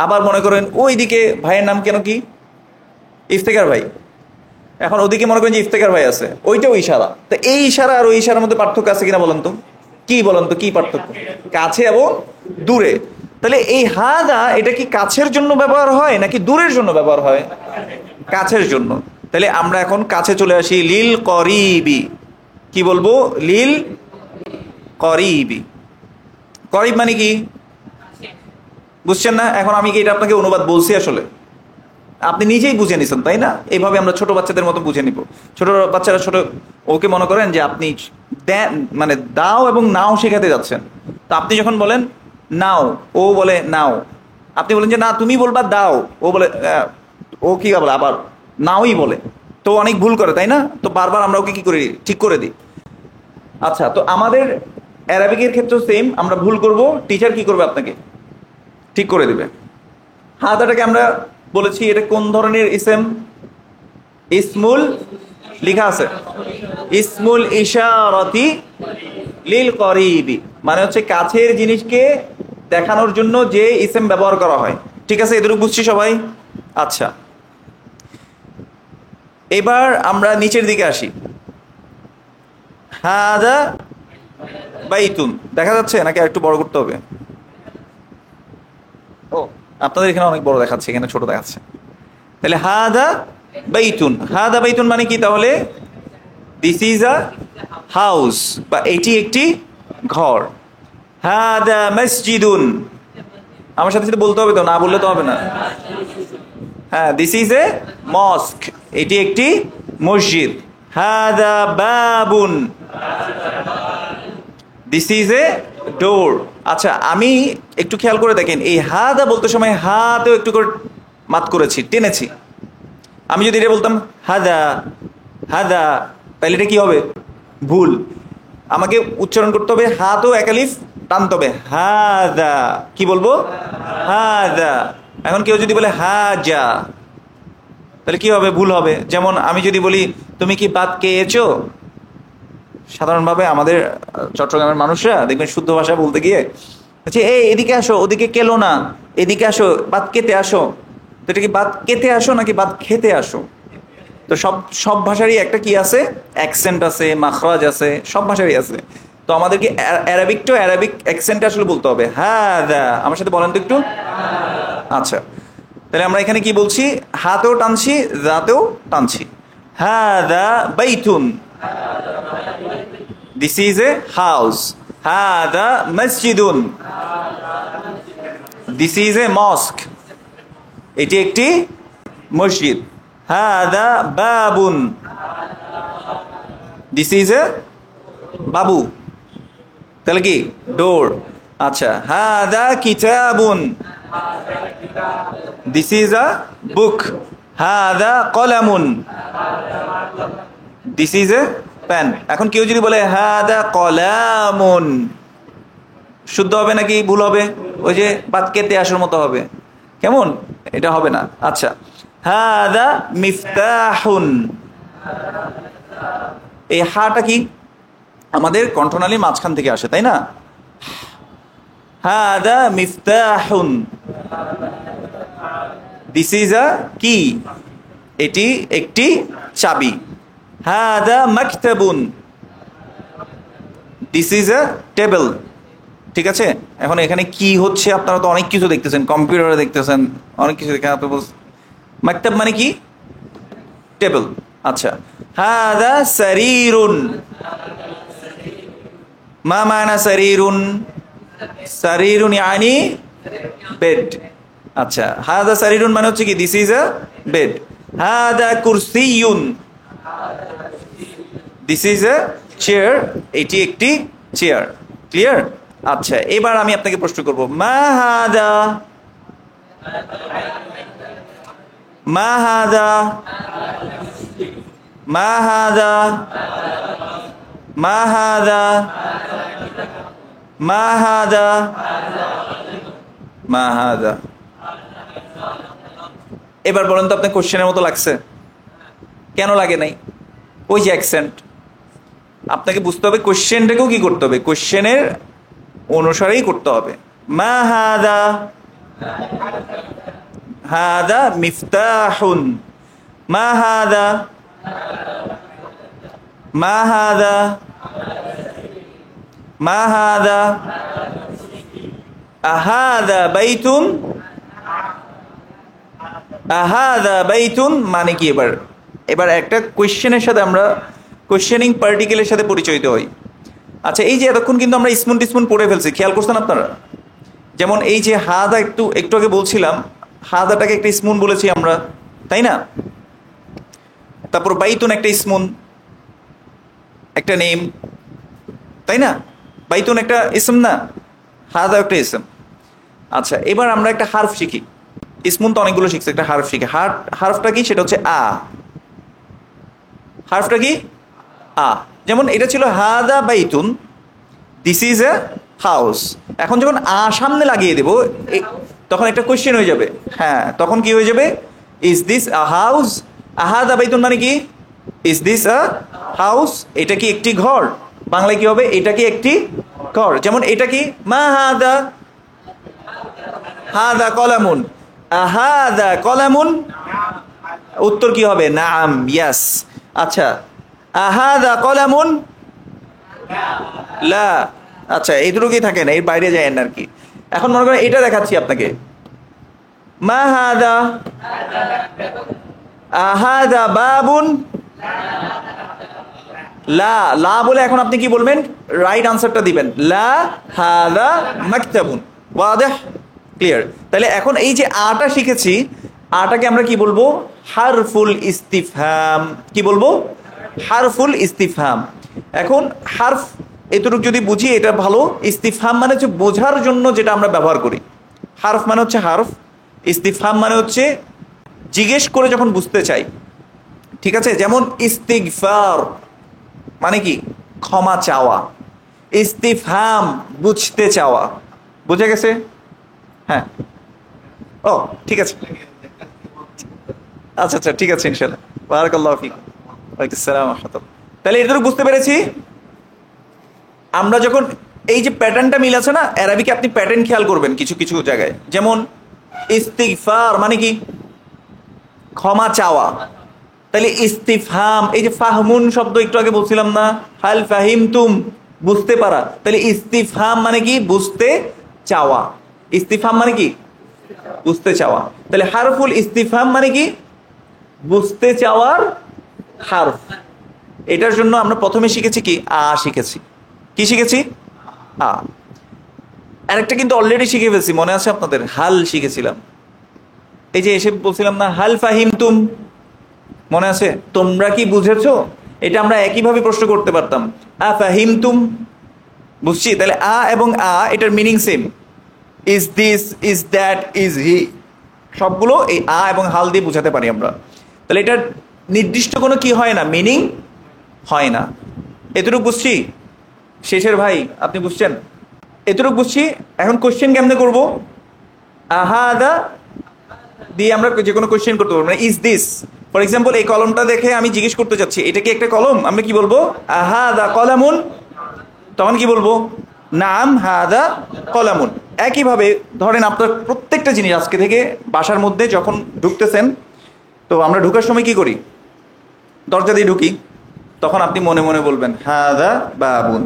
আবার মনে করেন ওইদিকে ভাইয়ের নাম কেন কি? ইফতেখার ভাই। এখন ওদিকে মনে করেন যে ইফতেখার ভাই আছে, ওইটাও ইশারা। তো এই ইশারা আর ওই ইশারার মধ্যে পার্থক্য আছে কিনা বলেন তো? কি বলেন তো, কি পার্থক্য? কাছে এবং দূরে। তাহলে এই হাদা এটা কি কাছের জন্য ব্যবহার হয় নাকি দূরের জন্য ব্যবহার হয়? কাছের জন্য। তাহলে আমরা এখন কাছে চলে আসি। লিল করিবি। কি বলবো? লিল করিবি। করিব মানে কি বুঝছেন না? এখন আমি কি এটা আপনাকে অনুবাদ বলছি? আসলে আপনি নিজেই বুঝে নিছেন তাই না? এইভাবে আমরা ছোট বাচ্চাদের মতো বুঝে নিব। ছোট বাচ্চারা ছোট, ওকে মনে করেন যে আপনি মানে দাও এবং নাও শেখাতে যাচ্ছেন। তো আপনি যখন বলেন নাও, ও বলে নাও, আপনি বলেন যে না তুমি বলবা দাও, ও বলে ও কি বলে আবার নাওই বলে, তো অনেক ভুল করে তাই না? তো বারবার আমরা ওকে কি করি, ঠিক করে দিই। আচ্ছা, তো আমাদের অ্যারাবিকের ক্ষেত্রেও সেম, আমরা ভুল করব, টিচার কি করবে আপনাকে ঠিক করে দিবে। হাদাটাকে আমরা বলেছি এটা কোন ধরনের ইসেম? ইসমুল, লেখা আছে ইসমুল ইশারাতি লিল করিবি, মানে হচ্ছে কাছের জিনিসকে দেখানোর জন্য যে ইসেম ব্যবহার করা হয়। ঠিক আছে, এদের বুঝছি সবাই? আচ্ছা, এবার আমরা নিচের দিকে আসি। হাদা বাইতুন দেখা যাচ্ছে নাকি একটু বড় করতে হবে? ও, আপনাদের এখানে অনেক বড় দেখাচ্ছে, এখানে ছোট দেখাচ্ছে। তাহলে হাদা বাইতুন, হাদা বাইতুন মানে কি তাহলে? দিস ইজ আ হাউস, বা এটি একটি ঘর। হাদা মসজিদুন, আমার সাথে সাথে বলতে হবে তো, না বললে তো হবে না। হ্যাঁ, দিস ইজ এ মস্ক, এটি একটি মসজিদ। হাদা বাবুন, দিস ইজ এ ডোর। আচ্ছা, আমি একটু খেয়াল করে দেখেন, এই হাদা বলতে সময় হাতেও একটু করে মাত করেছি, টেনেছি। আমি যদি এটা বলতাম হাদা হাদা, তাহলে এটা কি হবে? ভুল। আমাকে উচ্চারণ করতে হবে, হাতও একালিফ টানতে হবে, হাদা। কি বলবো? হাদা। এখন কেউ যদি বলে হাজা, তাহলে কি হবে? ভুল হবে। যেমন আমি যদি বলি তুমি কি ভাত খেয়েছো, সাধারণভাবে আমাদের চট্টগ্রামের মানুষরা দেখবেন শুদ্ধ ভাষা বলতে গিয়ে আচ্ছা এই এদিকে আসো, ওদিকে কেলো না, এদিকে আসো, ভাত খেতে আসো। তো এটা কি ভাত খেতে আসো নাকি ভাত খেতে আসো? তো সব সব ভাষারই একটা কি আছে, অ্যাকসেন্ট আছে, মাখরাজ আছে, সব ভাষারই আছে। তো আমাদেরকে অ্যারাবিকটাও অ্যারাবিক অ্যাকসেন্টে আসলে বলতে হবে। হ্যাঁ দা, আমার সাথে বলেন তো একটু। আচ্ছা, তাহলে আমরা এখানে কি বলছি? হাতেও টানছি, দাতেও টানছি। হ্যাঁ দা Baitun, this is a house. হ্যাঁ দা মসজিদুন, দিস ইজ এ মস্ক, এটি একটি মসজিদ। হাদা বাবুন, দিস ইজ এ বাবু, তাহলে কি ডোর। আচ্ছা, হাদা কিতাবুন, দিস ইজ আ বুক। হাদা কলামুন, দিস ইজ এ পেন। এখন কেউ যদি বলে হাদা কলামুন, শুদ্ধ হবে নাকি ভুল হবে? ওই যে বাদ কেটে আসার মতো হবে, কেমন? এটা হবে না। আচ্ছা, হাদা মিফতাহুন, এই হাটা কি আমাদের কণ্ঠনালীর মাঝখান থেকে আসে, তাই না? হাদা মিফতাহুন, দিস ইজ আ কি, এটি একটি চাবি। হাদা মাকতাবুন, দিস ইজ আ টেবিল। ঠিক আছে, এখন এখানে কি হচ্ছে? আপনারা তো অনেক কিছু দেখতেছেন, কম্পিউটারে দেখতেছেন, অনেক কিছু দেখেন। মাকতাব মানে কি? টেবিল। আচ্ছা, হাদা সারিরুন, মা মানা সারিরুন? সারিরুন ইয়ানি বেড। আচ্ছা, হাদা সারিরুন মানে হচ্ছে কি, দিস ইজ আ বেড। হাদা কুরসিয়ুন, দিস ইজ এ চেয়ার, এটি একটি চেয়ার। ক্লিয়ার? আচ্ছা, এবার আমি আপনাকে প্রশ্ন করব, মা হাদা, মা হাদা, মা হাদা, মা হাদা, মা হাদা, মা হাদা। এবার বলেন তো, আপনার কোশ্চেনের মতো লাগছে? কেন লাগে নাই? ওই যে অ্যাকসেন্ট। আপনাকে বুঝতে হবে কোশ্চেনটাকেও কি করতে হবে, কোশ্চেনের অনুসারেই করতে হবে। মা হাদা, হাদা মিফতাহুন, মা হাদা, মা হাদা, মা হাদা, আহাদা বাইতুন, আহাদা বাইতুন মানে কি? এবার এবার একটা কোশ্চেনের সাথে আমরা কোশ্চেনিং পার্টিকেলের সাথে পরিচিত হই। আচ্ছা, এই যে এতক্ষণ কিন্তু আমরা ইসমুন টিসমুন পড়ে ফেলছি, খেয়াল করছেন আপনারা? যেমন এই যে হাদা, একটু একটু আগে বলছিলাম হাদাটাকে একটা ইসমুন বলেছি আমরা, তাই না? তারপর বাইতুন একটা ইসমুন, একটা নেম। তাই না? বাইতুন একটা ইসম না, হাদা একটা ইসম। আচ্ছা, এবার আমরা একটা হারফ শিখি। ইসমুন তো অনেকগুলো শিখছি, একটা হারফ শিখি। হারফটা কি? সেটা হচ্ছে আ। হারফটা কি? আ। যেমন এটা ছিল হাদা Baitun, this is a house. এখন যখন আ সামনে লাগিয়ে দেব তখন একটা কোয়েশ্চেন হয়ে যাবে। হ্যাঁ, তখন কি হয়ে যাবে? Is this a house? আহাদা বাইতুন মানে কি? Is this a house? এটা কি একটি ঘর? বাংলায় কি হবে? এটা কি একটি ঘর? যেমন এটা কি? মা হাদা, হাদা কলামুন, আহাদা কলামুন। উত্তর কি হবে? নাম, ইয়াস। আচ্ছা, আহাদা কলামুন, লা। আচ্ছা, এই দুটো কি থাকে না, এর বাইরে যায় না আর কি। এখন মনে করেন এটা দেখাচ্ছি আপনাকে, মা হাদা, আহাদা বাবুন, লা। লা বলে এখন আপনি কি বলবেন? রাইট আনসারটা দিবেন, লা হাদা মাকতাবুন। ওয়াদেহ, ক্লিয়ার? তাহলে এখন এই যে আটা শিখেছি, আটাকে আমরা কি বলবো? হারফুল ইস্তিফহাম। কি বলবো? হারফুল ইস্তিফহাম। এখন হারফ এতটুকু যদি বুঝি এটা ভালো। ইস্তিফহাম মানে হচ্ছে বোঝার জন্য যেটা আমরা ব্যবহার করি। হারফ মানে হচ্ছে হারফ, ইস্তিফহাম মানে হচ্ছে জিজ্ঞেস করে যখন বুঝতে চাই। ঠিক আছে? যেমন ইস্তিগফার মানে কি? ক্ষমা চাওয়া। ইস্তিফহাম বুঝতে চাওয়া। বুঝে গেছে? হ্যাঁ, ও ঠিক আছে। আচ্ছা আচ্ছা, ঠিক আছে, ইনশাআল্লাহ। বারাকাল্লাহু ফিকুম। ওয়ালাইকুম আসসালাম ওয়া রাহমাতুল্লাহ। তাহলে এটুকু বুঝতে পেরেছি। আমরা যখন এই যে প্যাটার্নটা মিল আছে না, আরবিকে আপনি প্যাটার্ন খেয়াল করবেন কিছু কিছু জায়গায়। যেমন ইস্তিগফার মানে কি? ক্ষমা চাওয়া। তাহলে ইস্তিফহাম, এই যে ফাহমুন শব্দ একটু আগে বলছিলাম না, হাল ফাহিমতুম, বুঝতে পারা। তাহলে ইস্তিফহাম মানে কি? বুঝতে চাওয়া। ইস্তিফহাম মানে কি? বুঝতে চাওয়া। তাহলে হারফুল ইস্তিফহাম মানে কি? বুঝতে চাওয়ার হারফ। এটার জন্য আমরা প্রথমে শিখেছি কি? আ শিখেছি। কি শিখেছি? আ। আরেকটা কিন্তু অলরেডি শিখে ফেলছি, মনে আছে আপনাদের? হাল শিখেছিলাম। এই যে এসে বলছিলাম না, হাল ফাহিমতুম, মনে আছে? তোমরা কি বুঝেছো? এটা আমরা একইভাবে প্রশ্ন করতে পারতাম, আ ফাহিমতুম, বুঝছি? তাহলে আ এবং আ এটার meaning same. Is this, is that, is he, সবগুলো এই আ এবং হাল দিয়ে বুঝাতে পারি আমরা। তাহলে এটার নির্দিষ্ট কোনো কি হয় না, মিনিং হয় না। এতটুকু বুঝছি? শেষের ভাই আপনি বুঝছেন? এতটুকু বুঝছি। এখন কোশ্চেন কেমনে করবো? আহাদা দিয়ে আমরা যে কোনো কোশ্চেন করতে পারবো। মানে ইজ দিস, ফর এক্সাম্পল এই কলমটা দেখে আমি জিজ্ঞেস করতে চাচ্ছি এটা কি একটা কলম? আমরা কি বলবো? আহাদা কলামুন। তখন কি বলবো? নাম হাদা কলামুন। একইভাবে ধরেন আপনার প্রত্যেকটা জিনিস আজকে থেকে বাসার মধ্যে যখন ঢুকতেছেন, তো আমরা ঢুকার সময় কি করি? দরজা দিয়ে ঢুকি। তখন আপনি মনে মনে বলবেন হাদা বাবুন।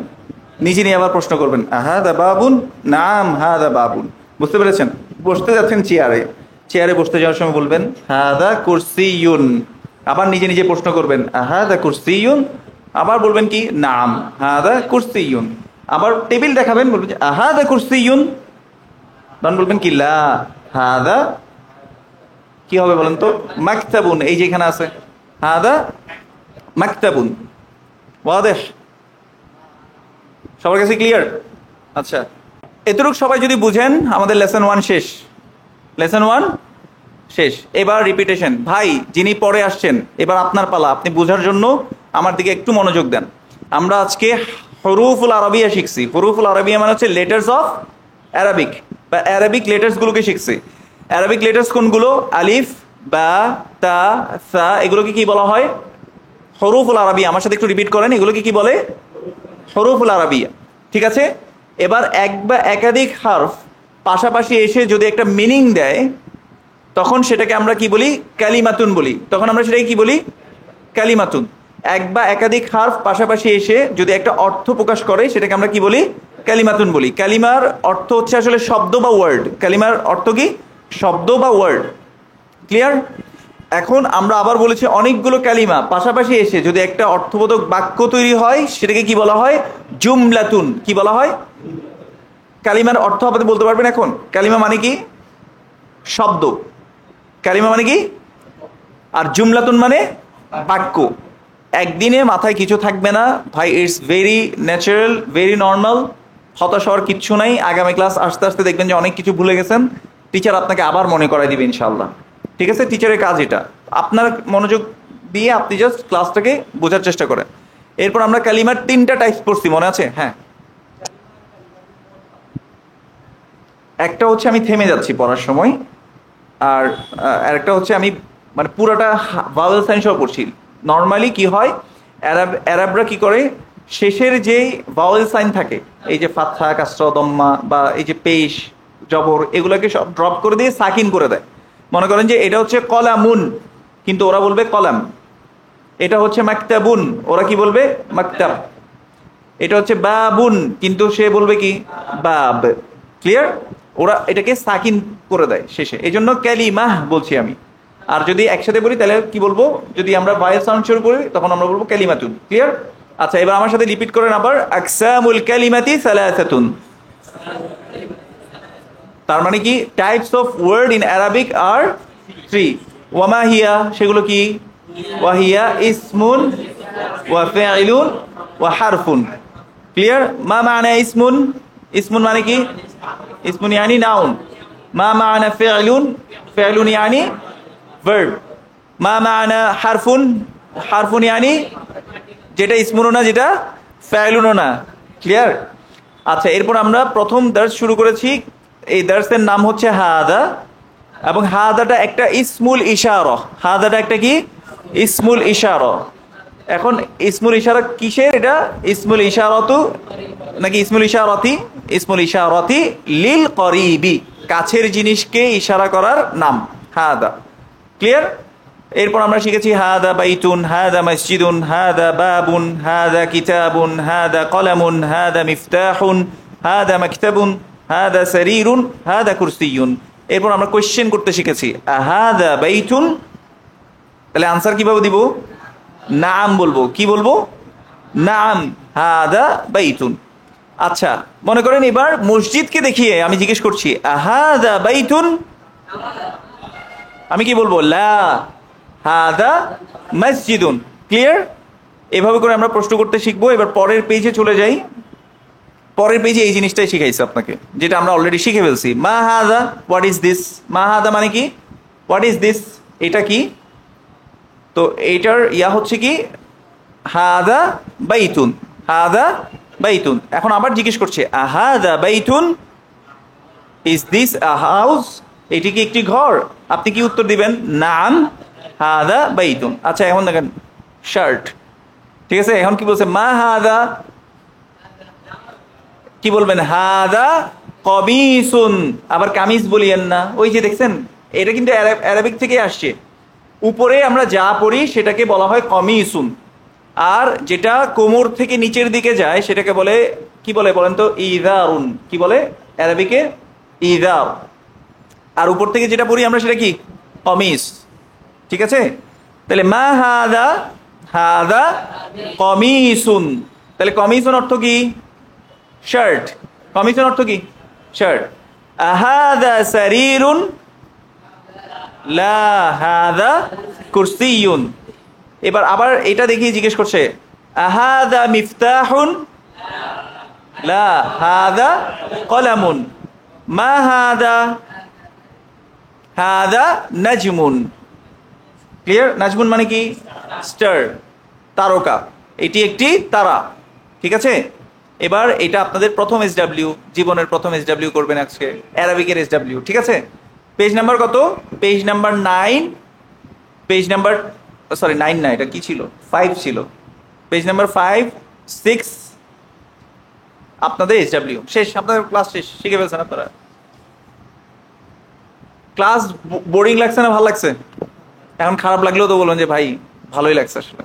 নিজে নিয়ে আবার প্রশ্ন করবেন, আহাদা বাবুন, নাম হাদা বাবুন। বুঝতে পেরেছেন? বসতে যাচ্ছেন চেয়ারে, চেয়ারে বসতে যাওয়ার সময় বলবেন হাদা কুরসিয়ুন। আবার নিজে নিজে প্রশ্ন করবেন, আহাদা কুরসিয়ুন। আবার বলবেন কি? নাম হাদা কুরসিয়ুন। আবার টেবিল দেখাবেন, বলবেন আহাদা কুরসিয়ুন। তখন বলবেন কি? লা হাদা, কি হবে বলেন তো? মাকতাবুন। এই যে এখানে আছে হাদা মাকতাবুন। ওয়াদেহ? সবার কাছে ক্লিয়ার? আচ্ছা, এতটুকু সবাই যদি বুঝেন আমাদের লেসন 1 শেষ। লেসন 1 শেষ। এবার রিপিটেশন। ভাই যিনি পরে আসছেন, এবার আপনার পালা। আপনি বোঝার জন্য আমার দিকে একটু মনোযোগ দেন। আমরা আজকে হরুফুল আরবিয়া শিখছি। হরুফুল আরবিয়া মানে হচ্ছে লেটার্স অফ অ্যারাবিক, বা অ্যারাবিক লেটার্স গুলোকে শিখছি। অ্যারাবিক লেটার্স কোনগুলো? আলিফ, বা, তা, সা, এগুলোকে কি বলা হয়? হরুফুল আরবিয়া। আমার সাথে একটু রিপিট করেন, এগুলোকে কি বলে? হরুফুল আরবিয়া। ঠিক আছে? এবার এক বা একাধিক হারফ পাশাপাশি এসে যদি একটা মিনিং দেয়, তখন সেটাকে আমরা কি বলি? কালিমাতুন বলি। তখন আমরা সেটাকে কি বলি? কালিমাতুন। এক বা একাধিক হারফ পাশাপাশি এসে যদি একটা অর্থ প্রকাশ করে, সেটাকে আমরা কি বলি? কালিমাতুন বলি। কালিমার অর্থ হচ্ছে আসলে শব্দ বা ওয়ার্ড। কালিমার অর্থ কি? শব্দ বা ওয়ার্ড। ক্লিয়ার? এখন আমরা আবার বলেছি অনেকগুলো কালিমা পাশাপাশি এসে যদি একটা অর্থবোধক বাক্য তৈরি হয়, সেটাকে কি বলা হয়? জুমলাতুন। কি বলা হয়? কালিমার অর্থ আপনি বলতে পারবেন এখন? কালিমা মানে কি? শব্দ। কালিমা মানে কি? আর জুমলাতুন মানে বাক্য। একদিনে মাথায় কিছু থাকবে না ভাই, it's very natural, very normal. হতাশ হওয়ার কিচ্ছু নাই। আগামী ক্লাস আস্তে আস্তে দেখবেন যে অনেক কিছু ভুলে গেছেন, টিচার আপনাকে আবার মনে করাই দিবে ইনশাল্লাহ। ঠিক আছে, টিচারের কাজ এটা। আপনার মনোযোগ দিয়ে আপনি জাস্ট ক্লাসটাকে বোঝার চেষ্টা করেন। এরপর আমরা কালিমার 3টা টাইপস পড়ছি, মনে আছে? হ্যাঁ, একটা হচ্ছে আমি থেমে যাচ্ছি পড়ার সময়, আর আরেকটা হচ্ছে আমি মানে পুরোটা ভাওয়েল সাইন সহ পড়ছি। নর্মালি কি হয়, অ্যারাবরা কি করে, শেষের যেই ভাওয়েল সাইন থাকে, এই যে ফাতহা, কাসরা, দম্মা বা এই যে পেশ, জবর, এগুলোকে সব ড্রপ করে দিয়ে সাকিন করে দেয়। মনে করেন যে এটা হচ্ছে কলামুন, কিন্তু ওরা বলবে কলাম। এটা হচ্ছে মাকতাবুন, ওরা কি বলবে মাকতাব। এটা হচ্ছে বাবুন, কিন্তু সে বলবে কি বাব। ক্লিয়ার? ওরা এটাকে সাকিন করে দেয় শেষে, এই জন্য ক্যালিমাহ বলছি আমি। আর যদি একসাথে বলি তাহলে কি বলবো, যদি আমরা ভয়েস সাউন্ড শুরু করি তখন আমরা বলবো কালিমাতুন। ক্লিয়ার? আচ্ছা, এবার আমার সাথে রিপিট করেন আবার, আকসামুল কালিমাতি সালাসাতুন। তার মানে কি, types of word in Arabic are 3। ওয়ামা হিয়া, সেগুলো কি? ওয়াহিয়া ইসমুন ওয়া ফাইলুন ওয়া হারফুন। ক্লিয়ার? মা মানা ইসমুন, ইসমুন মানে কি? ইসমুন ইয়ানি নাউন। মা মানা ফাইলুন, ফাইলুন ইয়ানি ভার্ব। মা মানা হারফুন, হারফুন ইয়ানি যেটা ইসমুনও না, যেটা ফাইলুনও না। ক্লিয়ার? আচ্ছা, এরপর আমরা প্রথম দার্স শুরু করেছি। এই দার্সের নাম হচ্ছে হাদা, এবং হাদাটা একটা ইসমুল ইশারা। হাদাটা একটা কি? ইসমুল ইশারা। এখন ইসমুল ইশারা কিসের? এটা ইসমুল ইশারাতু নাকি ইসমুল ইশারাতি? ইসমুল ইশারাতি লিল করিবি, কাছের জিনিসকে ইশারা করার নাম হাদা। ক্লিয়ার? এরপর আমরা শিখেছি হাদা বাইতুন, হাদা মসজিদুন, হাদা বাবুন, হাদা কিতাবুন, হাদা কলামুন, হাদা মিফতাহুন, হাদা মাকতাবুন, হাদা সারিরুন, হাদা কুরসিয়ুন। এরপর আমরা কোয়েশ্চেন করতে শিখেছি, হাদা বাইতুন, তাহলে আনসার কিভাবে দিব? নাম বলবো। কি বলবো? নাম, হাদা বাইতুন। আচ্ছা, মনে করেন এবার মসজিদকে দেখিয়ে আমি জিজ্ঞেস করছি হাদা বাইতুন, আমি কি বলবো? লা, হাদা মসজিদুন। ক্লিয়ার? এভাবে করে আমরা প্রশ্ন করতে শিখবো। এবার পরের পেজে চলে যাই। পরের পেজে এই জিনিসটাই শিখাইছে আপনাকে, যেটা আমরা অলরেডি শিখে ফেলছি। মা হাদা, হোয়াট ইজ দিস? মা হাদা মানে কি? হোয়াট ইজ দিস, এটা কি? তো এইটার ইয়া হচ্ছে কি, হাদা বাইতুন, হাদা বাইতুন। এখন আবার জিজ্ঞেস করছে হাদা Baitun, is this a house, এটি কি একটি ঘর? আপনি কি উত্তর দিবেন? নাম, হাদা বাইতুন। আচ্ছা, এখন দেখেন শার্ট। ঠিক আছে, এখন কি বলছে? মা হাদা, কি বলবেন? হাদা কমিসুন। আবার কামিজ বলিয়েন না, ওই যে দেখছেন, এটা কিন্তু অ্যারাবিক থেকে আসছে। উপরে আমরা যা পড়ি সেটাকে বলা হয় কমিসুন, আর যেটা কোমর থেকে নিচের দিকে যায় সেটাকে বলে কি বলে বলেন তো? ইদারুন। কি বলে অ্যারাবিকে? ইদার। আর উপর থেকে যেটা পড়ি আমরা সেটা কি? কমিস। ঠিক আছে, তাহলে মা হাদা, হাদা কমিসুন। তাহলে কমিসুন অর্থ কি? শার্ট। কমিসুন অর্থ কি? শার্ট। আহাদা সারিরুন, লা, হাদা কুরসিয়ুন। এবার আবার এটা দেখিয়ে জিজ্ঞেস করছে আহাদা মিফতাহুন, লা, হাদা কলামুন। মা হাদা, হাদা নাজমুন। ক্লিয়ার? নাজমুন মানে কি? স্টার, তারকা। এটি একটি তারা। ঠিক আছে, এবার এটা আপনাদের প্রথম এসডব্লিউ, জীবনের প্রথম এসডব্লিউ করবেন আজকে, অ্যারাবিকের এসডব্লিউ। ঠিক আছে, পেজ নাম্বার কত? Page number 9। Page number, sorry 9 না, এটা কি ছিল? 5 ছিল। পেজ নাম্বার 5, 6 আপনাদের এসডব্লিউ শেষ। আপনাদের ক্লাস শেষ, শিখে ফেলছেন আপনারা। ক্লাস বোরিং লাগছে না ভালো লাগছে? এখন খারাপ লাগলেও তো বলুন যে ভাই ভালোই লাগছে। আসলে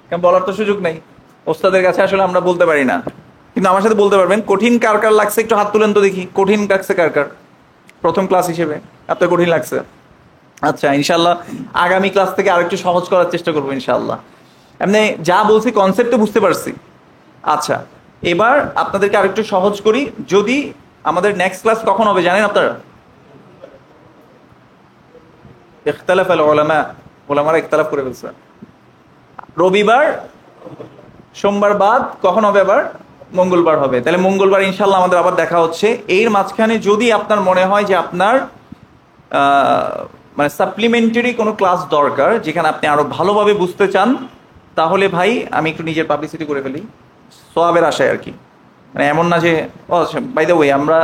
কেন বলার তো সুযোগ নেই, ওস্তাদের কাছে আসলে আমরা বলতে পারি না, কিন্তু আমার সাথে বলতে পারবেন। কঠিন কার কার লাগছে একটু হাত তুলেন তো দেখি। কঠিন লাগছে কার কার প্রথম ক্লাস হিসেবে? আপনার কঠিন লাগছে? আচ্ছা, ইনশাল্লাহ আগামী ক্লাস থেকে আরেকটু সহজ করার চেষ্টা করবো ইনশাল্লাহ। এমনি যা বলছি কনসেপ্টে বুঝতে পারছি। আচ্ছা, এবার আপনাদেরকে আরেকটু সহজ করি। যদি আমাদের নেক্সট ক্লাস কখন হবে জানেন আপনারা? ইখতালাফ আল উলামা, উলামারা ইখতালাফ করে ফেলছে। রবিবার, সোমবার বাদ কখন হবে আবার? মঙ্গলবার হবে। তাহলে মঙ্গলবার ইনশাল্লাহ আমাদের আবার দেখা হচ্ছে। এর মাঝখানে যদি আপনার মনে হয় যে আপনার মানে সাপ্লিমেন্টারি কোনো ক্লাস দরকার, যেখানে আপনি আরো ভালোভাবে বুঝতে চান, তাহলে ভাই আমি একটু নিজের পাবলিসিটি করে ফেলি সোয়াবের আশায় আর কি। মানে এমন না যে, ও আচ্ছা বাই দ্য ওয়ে, আমরা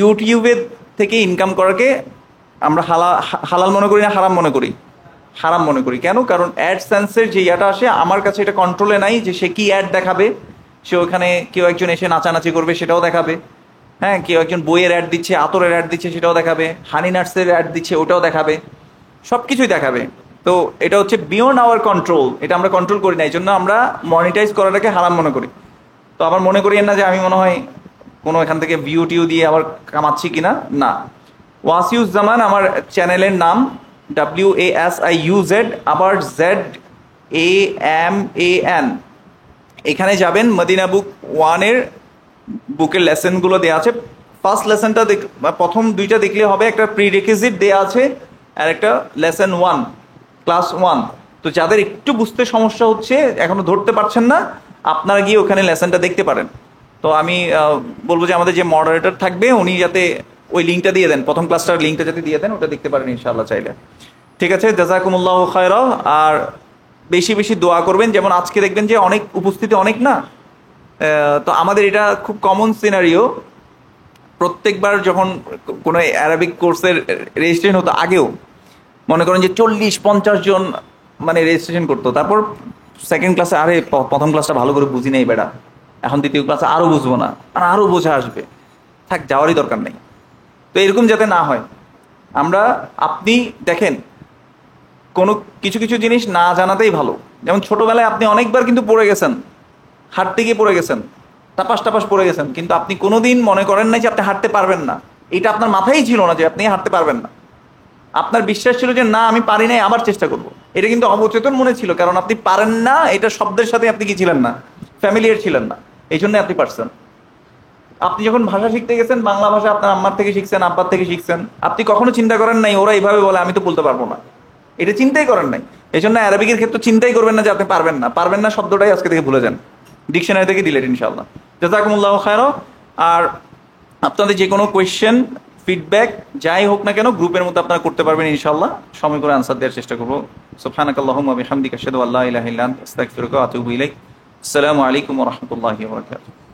ইউটিউবের থেকে ইনকাম করাকে আমরা হালাল মনে করি না হারাম মনে করি? হারাম মনে করি। কেন? কারণ অ্যাডসেন্সের যে ইয়াটা আসে আমার কাছে এটা কন্ট্রোলে নাই যে সে কি অ্যাড দেখাবে। সে ওখানে কেউ একজন এসে নাচানাচি করবে সেটাও দেখাবে, হ্যাঁ, কেউ একজন বইয়ের অ্যাড দিচ্ছে, আতরের অ্যাড দিচ্ছে সেটাও দেখাবে, হানি নাটসের অ্যাড দিচ্ছে ওটাও দেখাবে, সব কিছুই দেখাবে। তো এটা হচ্ছে বিয়ন্ড আওয়ার কন্ট্রোল, এটা আমরা কন্ট্রোল করি না, এই জন্য আমরা মনিটাইজ করাটাকে হারাম মনে করি। তো আবার মনে করি না যে আমি মনে হয় কোনো এখান থেকে ভিউ টিউ দিয়ে আবার কামাচ্ছি কিনা, না। ওয়াসিউজ্জামান আমার চ্যানেলের নাম, WASIUZ, আবার ZAMAN। এখানে যাবেন, মদিনা বুক 1-এর বুকের লেসনগুলো দেওয়া আছে। ফার্স্ট লেসনটা প্রথম দুইটা দেখলে হবে, একটা প্রিরেকিজিট দেওয়া আছে আর একটা লেসন 1, ক্লাস 1। তো যাদের একটু বুঝতে সমস্যা হচ্ছে, এখনো ধরতে পারছেন না, আপনারা গিয়ে ওখানে লেসনটা দেখতে পারেন। তো আমি বলবো যে আমাদের যে মডারেটর থাকবে উনি যাতে ওই লিঙ্কটা দিয়ে দেন, প্রথম ক্লাসটার লিঙ্কটা যাতে দিয়ে দেন, ওটা দেখতে পারেন ইনশাআল্লাহ চাইলে। ঠিক আছে, জাযাকুমুল্লাহু খায়রা। আর বেশি বেশি দোয়া করবেন। যেমন আজকে দেখবেন যে অনেক উপস্থিতি অনেক না, তো আমাদের এটা খুব কমন সিনারিও। প্রত্যেকবার যখন কোনো অ্যারাবিক কোর্সের রেজিস্ট্রেশন হতো আগেও, মনে করেন যে 40-50 জন মানে রেজিস্ট্রেশন করতো। তারপর সেকেন্ড ক্লাসে আরে প্রথম ক্লাসটা ভালো করে বুঝি নেই বেড়া, এখন দ্বিতীয় ক্লাসে আরও বুঝবো না, আর আরও বোঝা আসবে, থাক যাওয়ারই দরকার নেই। তো এরকম যাতে না হয়, আপনি দেখেন কোনো কিছু কিছু জিনিস না জানাতেই ভালো। যেমন ছোটবেলায় আপনি অনেকবার কিন্তু পড়ে গেছেন, হাঁটতে গিয়ে পড়ে গেছেন, টাপাস টাপাস পড়ে গেছেন, কিন্তু আপনি কোনোদিন মনে করেন নাই যে আপনি হাঁটতে পারবেন না। এটা আপনার মাথায় ছিল না যে আপনি হাঁটতে পারবেন না। আপনার বিশ্বাস ছিল যে না আমি পারি নাই, আবার চেষ্টা করব। এটা কিন্তু অবচেতন মনে ছিল, কারণ আপনি পারেন না এটা শব্দের সাথে আপনি কি ছিলেন না, ফ্যামিলিয়ার ছিলেন না, এই জন্য আপনি পারছেন। আপনি যখন ভাষা শিখতে গেছেন, বাংলা ভাষা আপনার আম্মার থেকে শিখছেন, আব্বার থেকে শিখছেন, আপনি কখনো চিন্তা করেন নাই ওরা এইভাবে বলে আমি তো বলতে পারবো না, এটা চিন্তাই করেন নাই। এই জন্য অ্যারাবিকের ক্ষেত্রে চিন্তাই করবেন না যে আপনি পারবেন না। পারবেন না শব্দটাই আজকে থেকে ভুলে যান, ডিকশনারি থেকে ডিলেট ইনশাআল্লাহ। জাযাকুমুল্লাহু খায়রা। আর আপনাদের যে কোনো কোয়েশ্চেন, ফিডব্যাক যাই হোক না কেন গ্রুপের মধ্যে আপনারা করতে পারবেন ইনশাআল্লাহ, সময় করে আনসার দেওয়ার চেষ্টা করবো। সুবহানাকাল্লাহুম্মা ওয়া বিহামদিকা আশহাদু আল্লা ইলাহা ইল্লা আনতা আস্তাগফিরুকা ওয়া আতুবু ইলাইক। আসসালামু আলাইকুম ওয়া রাহমাতুল্লাহি ওয়া বারাকাতুহু।